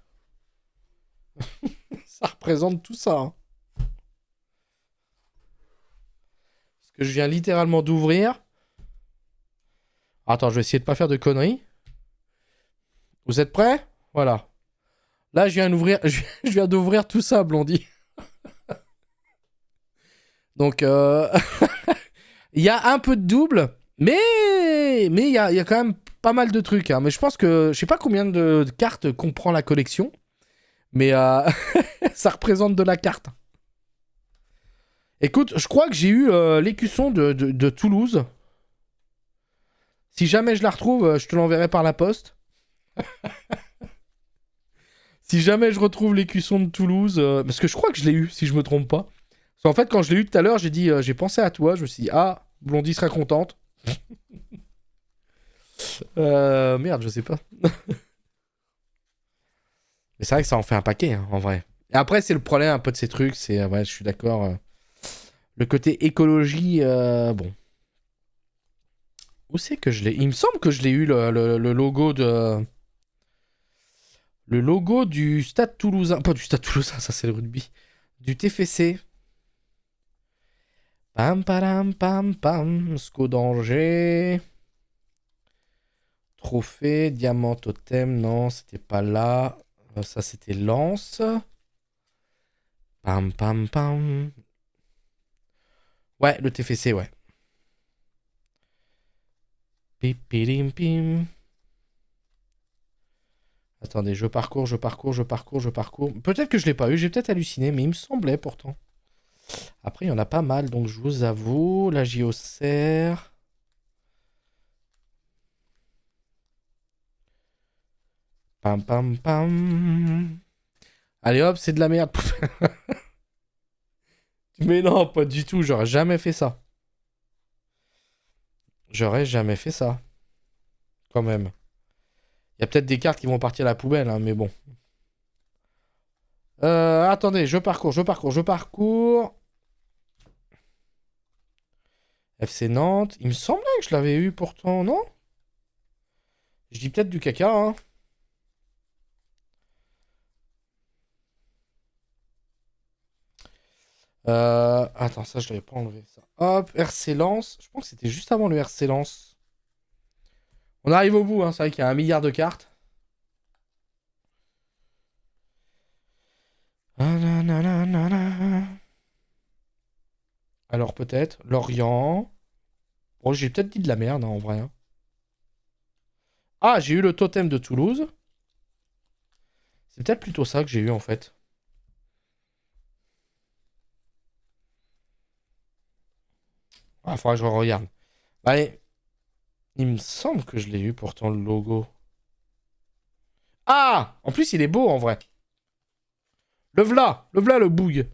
ça représente tout ça. Hein. Ce que je viens littéralement d'ouvrir. Attends, je vais essayer de pas faire de conneries. Vous êtes prêts? Voilà. Là, je viens d'ouvrir tout ça, Blondie. Donc, il y a un peu de double, mais il y a quand même pas mal de trucs. Hein. Mais je pense que, je sais pas combien de cartes comprend la collection, mais ça représente de la carte. Écoute, je crois que j'ai eu l'écusson de Toulouse. Si jamais je la retrouve, je te l'enverrai par la poste. Si jamais je retrouve l'écusson de Toulouse, parce que je crois que je l'ai eu, si je me trompe pas. Parce qu'en fait, quand je l'ai eu tout à l'heure, j'ai dit, j'ai pensé à toi. Je me suis dit, ah, Blondie sera contente. Merde, je sais pas. Mais c'est vrai que ça en fait un paquet, hein, en vrai. Et après, c'est le problème un peu de ces trucs. C'est, ouais, je suis d'accord. Le côté écologie, bon. Où c'est que je l'ai? Il me semble que je l'ai eu, le logo de... Le logo du Stade Toulousain. Pas du Stade Toulousain, ça c'est le rugby. Du TFC. Pam, pam, pam, pam. SCO d'Angers. Trophée, diamant totem. Non, c'était pas là. Ça, c'était Lens. Pam, pam, pam. Ouais, le TFC, ouais. Pipilim, pim. Attendez, je parcours. Peut-être que je l'ai pas eu, j'ai peut-être halluciné, mais il me semblait pourtant. Après, il y en a pas mal, donc je vous avoue. La JOCR. Pam, pam, pam. Allez hop, c'est de la merde. Mais non, pas du tout, j'aurais jamais fait ça. J'aurais jamais fait ça. Quand même. Il y a peut-être des cartes qui vont partir à la poubelle, hein, mais bon. Attendez, je parcours. FC Nantes. Il me semblait que je l'avais eu pourtant, non? Je dis peut-être du caca, hein. Attends, ça, je l'avais pas enlevé, ça. Hop, RC Lens. Je pense que c'était juste avant le RC Lens. On arrive au bout, hein. C'est vrai qu'il y a 1 milliard de cartes. Alors peut-être. Lorient. Bon, j'ai peut-être dit de la merde, hein, en vrai. Hein. Ah, j'ai eu le totem de Toulouse. C'est peut-être plutôt ça que j'ai eu, en fait. Ah, faudra que je regarde. Allez. Il me semble que je l'ai eu, pourtant, le logo. Ah! En plus, il est beau, en vrai. Le v'là le boug.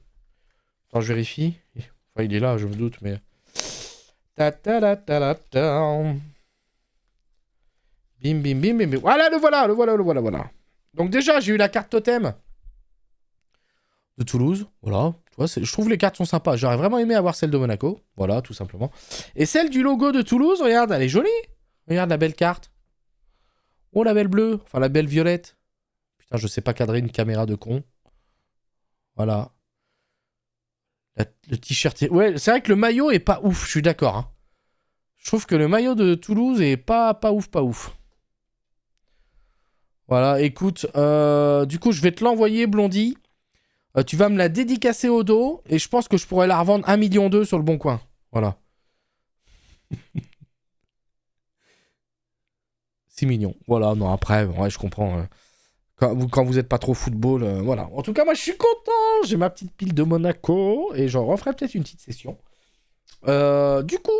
Attends, je vérifie. Enfin, il est là, je me doute, mais... Ta ta ta ta ta. Bim, bim, bim, bim, bim. Voilà, le voilà. Donc déjà, j'ai eu la carte totem de Toulouse. Voilà. Tu vois, je trouve les cartes sont sympas. J'aurais vraiment aimé avoir celle de Monaco. Voilà, tout simplement. Et celle du logo de Toulouse, regarde, elle est jolie. Regarde la belle carte. Oh, la belle bleue. Enfin, la belle violette. Putain, je sais pas cadrer une caméra de con. Voilà. Le t-shirt... Ouais, c'est vrai que le maillot est pas ouf, je suis d'accord. Hein. Je trouve que le maillot de Toulouse est pas ouf. Voilà, écoute, du coup, je vais te l'envoyer, Blondie. Tu vas me la dédicacer au dos, et je pense que je pourrais la revendre 1,2 million sur le bon coin. Voilà. 6 millions. Voilà, non, après, ouais, je comprends. Quand vous êtes pas trop football, voilà. En tout cas, moi, je suis content. J'ai ma petite pile de Monaco, et j'en referai peut-être une petite session. Du coup,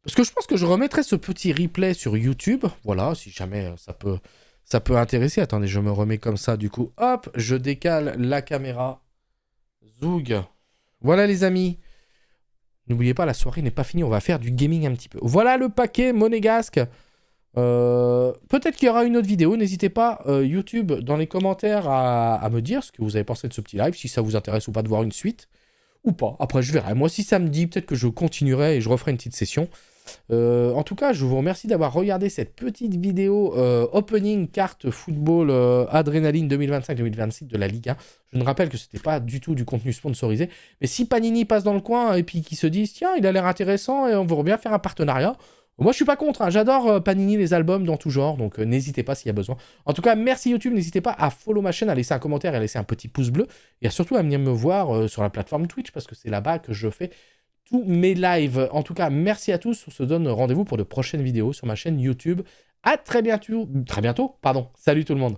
parce que je pense que je remettrai ce petit replay sur YouTube. Voilà, si jamais ça peut intéresser. Attendez, je me remets comme ça, du coup. Hop, je décale la caméra. Zoug. Voilà, les amis. N'oubliez pas, la soirée n'est pas finie. On va faire du gaming un petit peu. Voilà le paquet monégasque. Peut-être qu'il y aura une autre vidéo. N'hésitez pas, YouTube, dans les commentaires, à me dire ce que vous avez pensé de ce petit live. Si ça vous intéresse ou pas de voir une suite. Ou pas. Après, je verrai. Moi, si ça me dit, peut-être que je continuerai et je referai une petite session. En tout cas, je vous remercie d'avoir regardé cette petite vidéo opening carte football Adrénaline 2025-2026 de la Ligue 1. Je ne rappelle que c'était pas du tout du contenu sponsorisé. Mais si Panini passe dans le coin et puis qu'ils se disent tiens, il a l'air intéressant et on veut bien faire un partenariat. Moi, je suis pas contre. Hein. J'adore Panini, les albums dans tout genre. Donc, n'hésitez pas s'il y a besoin. En tout cas, merci YouTube. N'hésitez pas à follow ma chaîne, à laisser un commentaire et à laisser un petit pouce bleu. Et surtout à venir me voir sur la plateforme Twitch parce que c'est là-bas que je fais tous mes lives. En tout cas, merci à tous. On se donne rendez-vous pour de prochaines vidéos sur ma chaîne YouTube. À très bientôt. Salut tout le monde.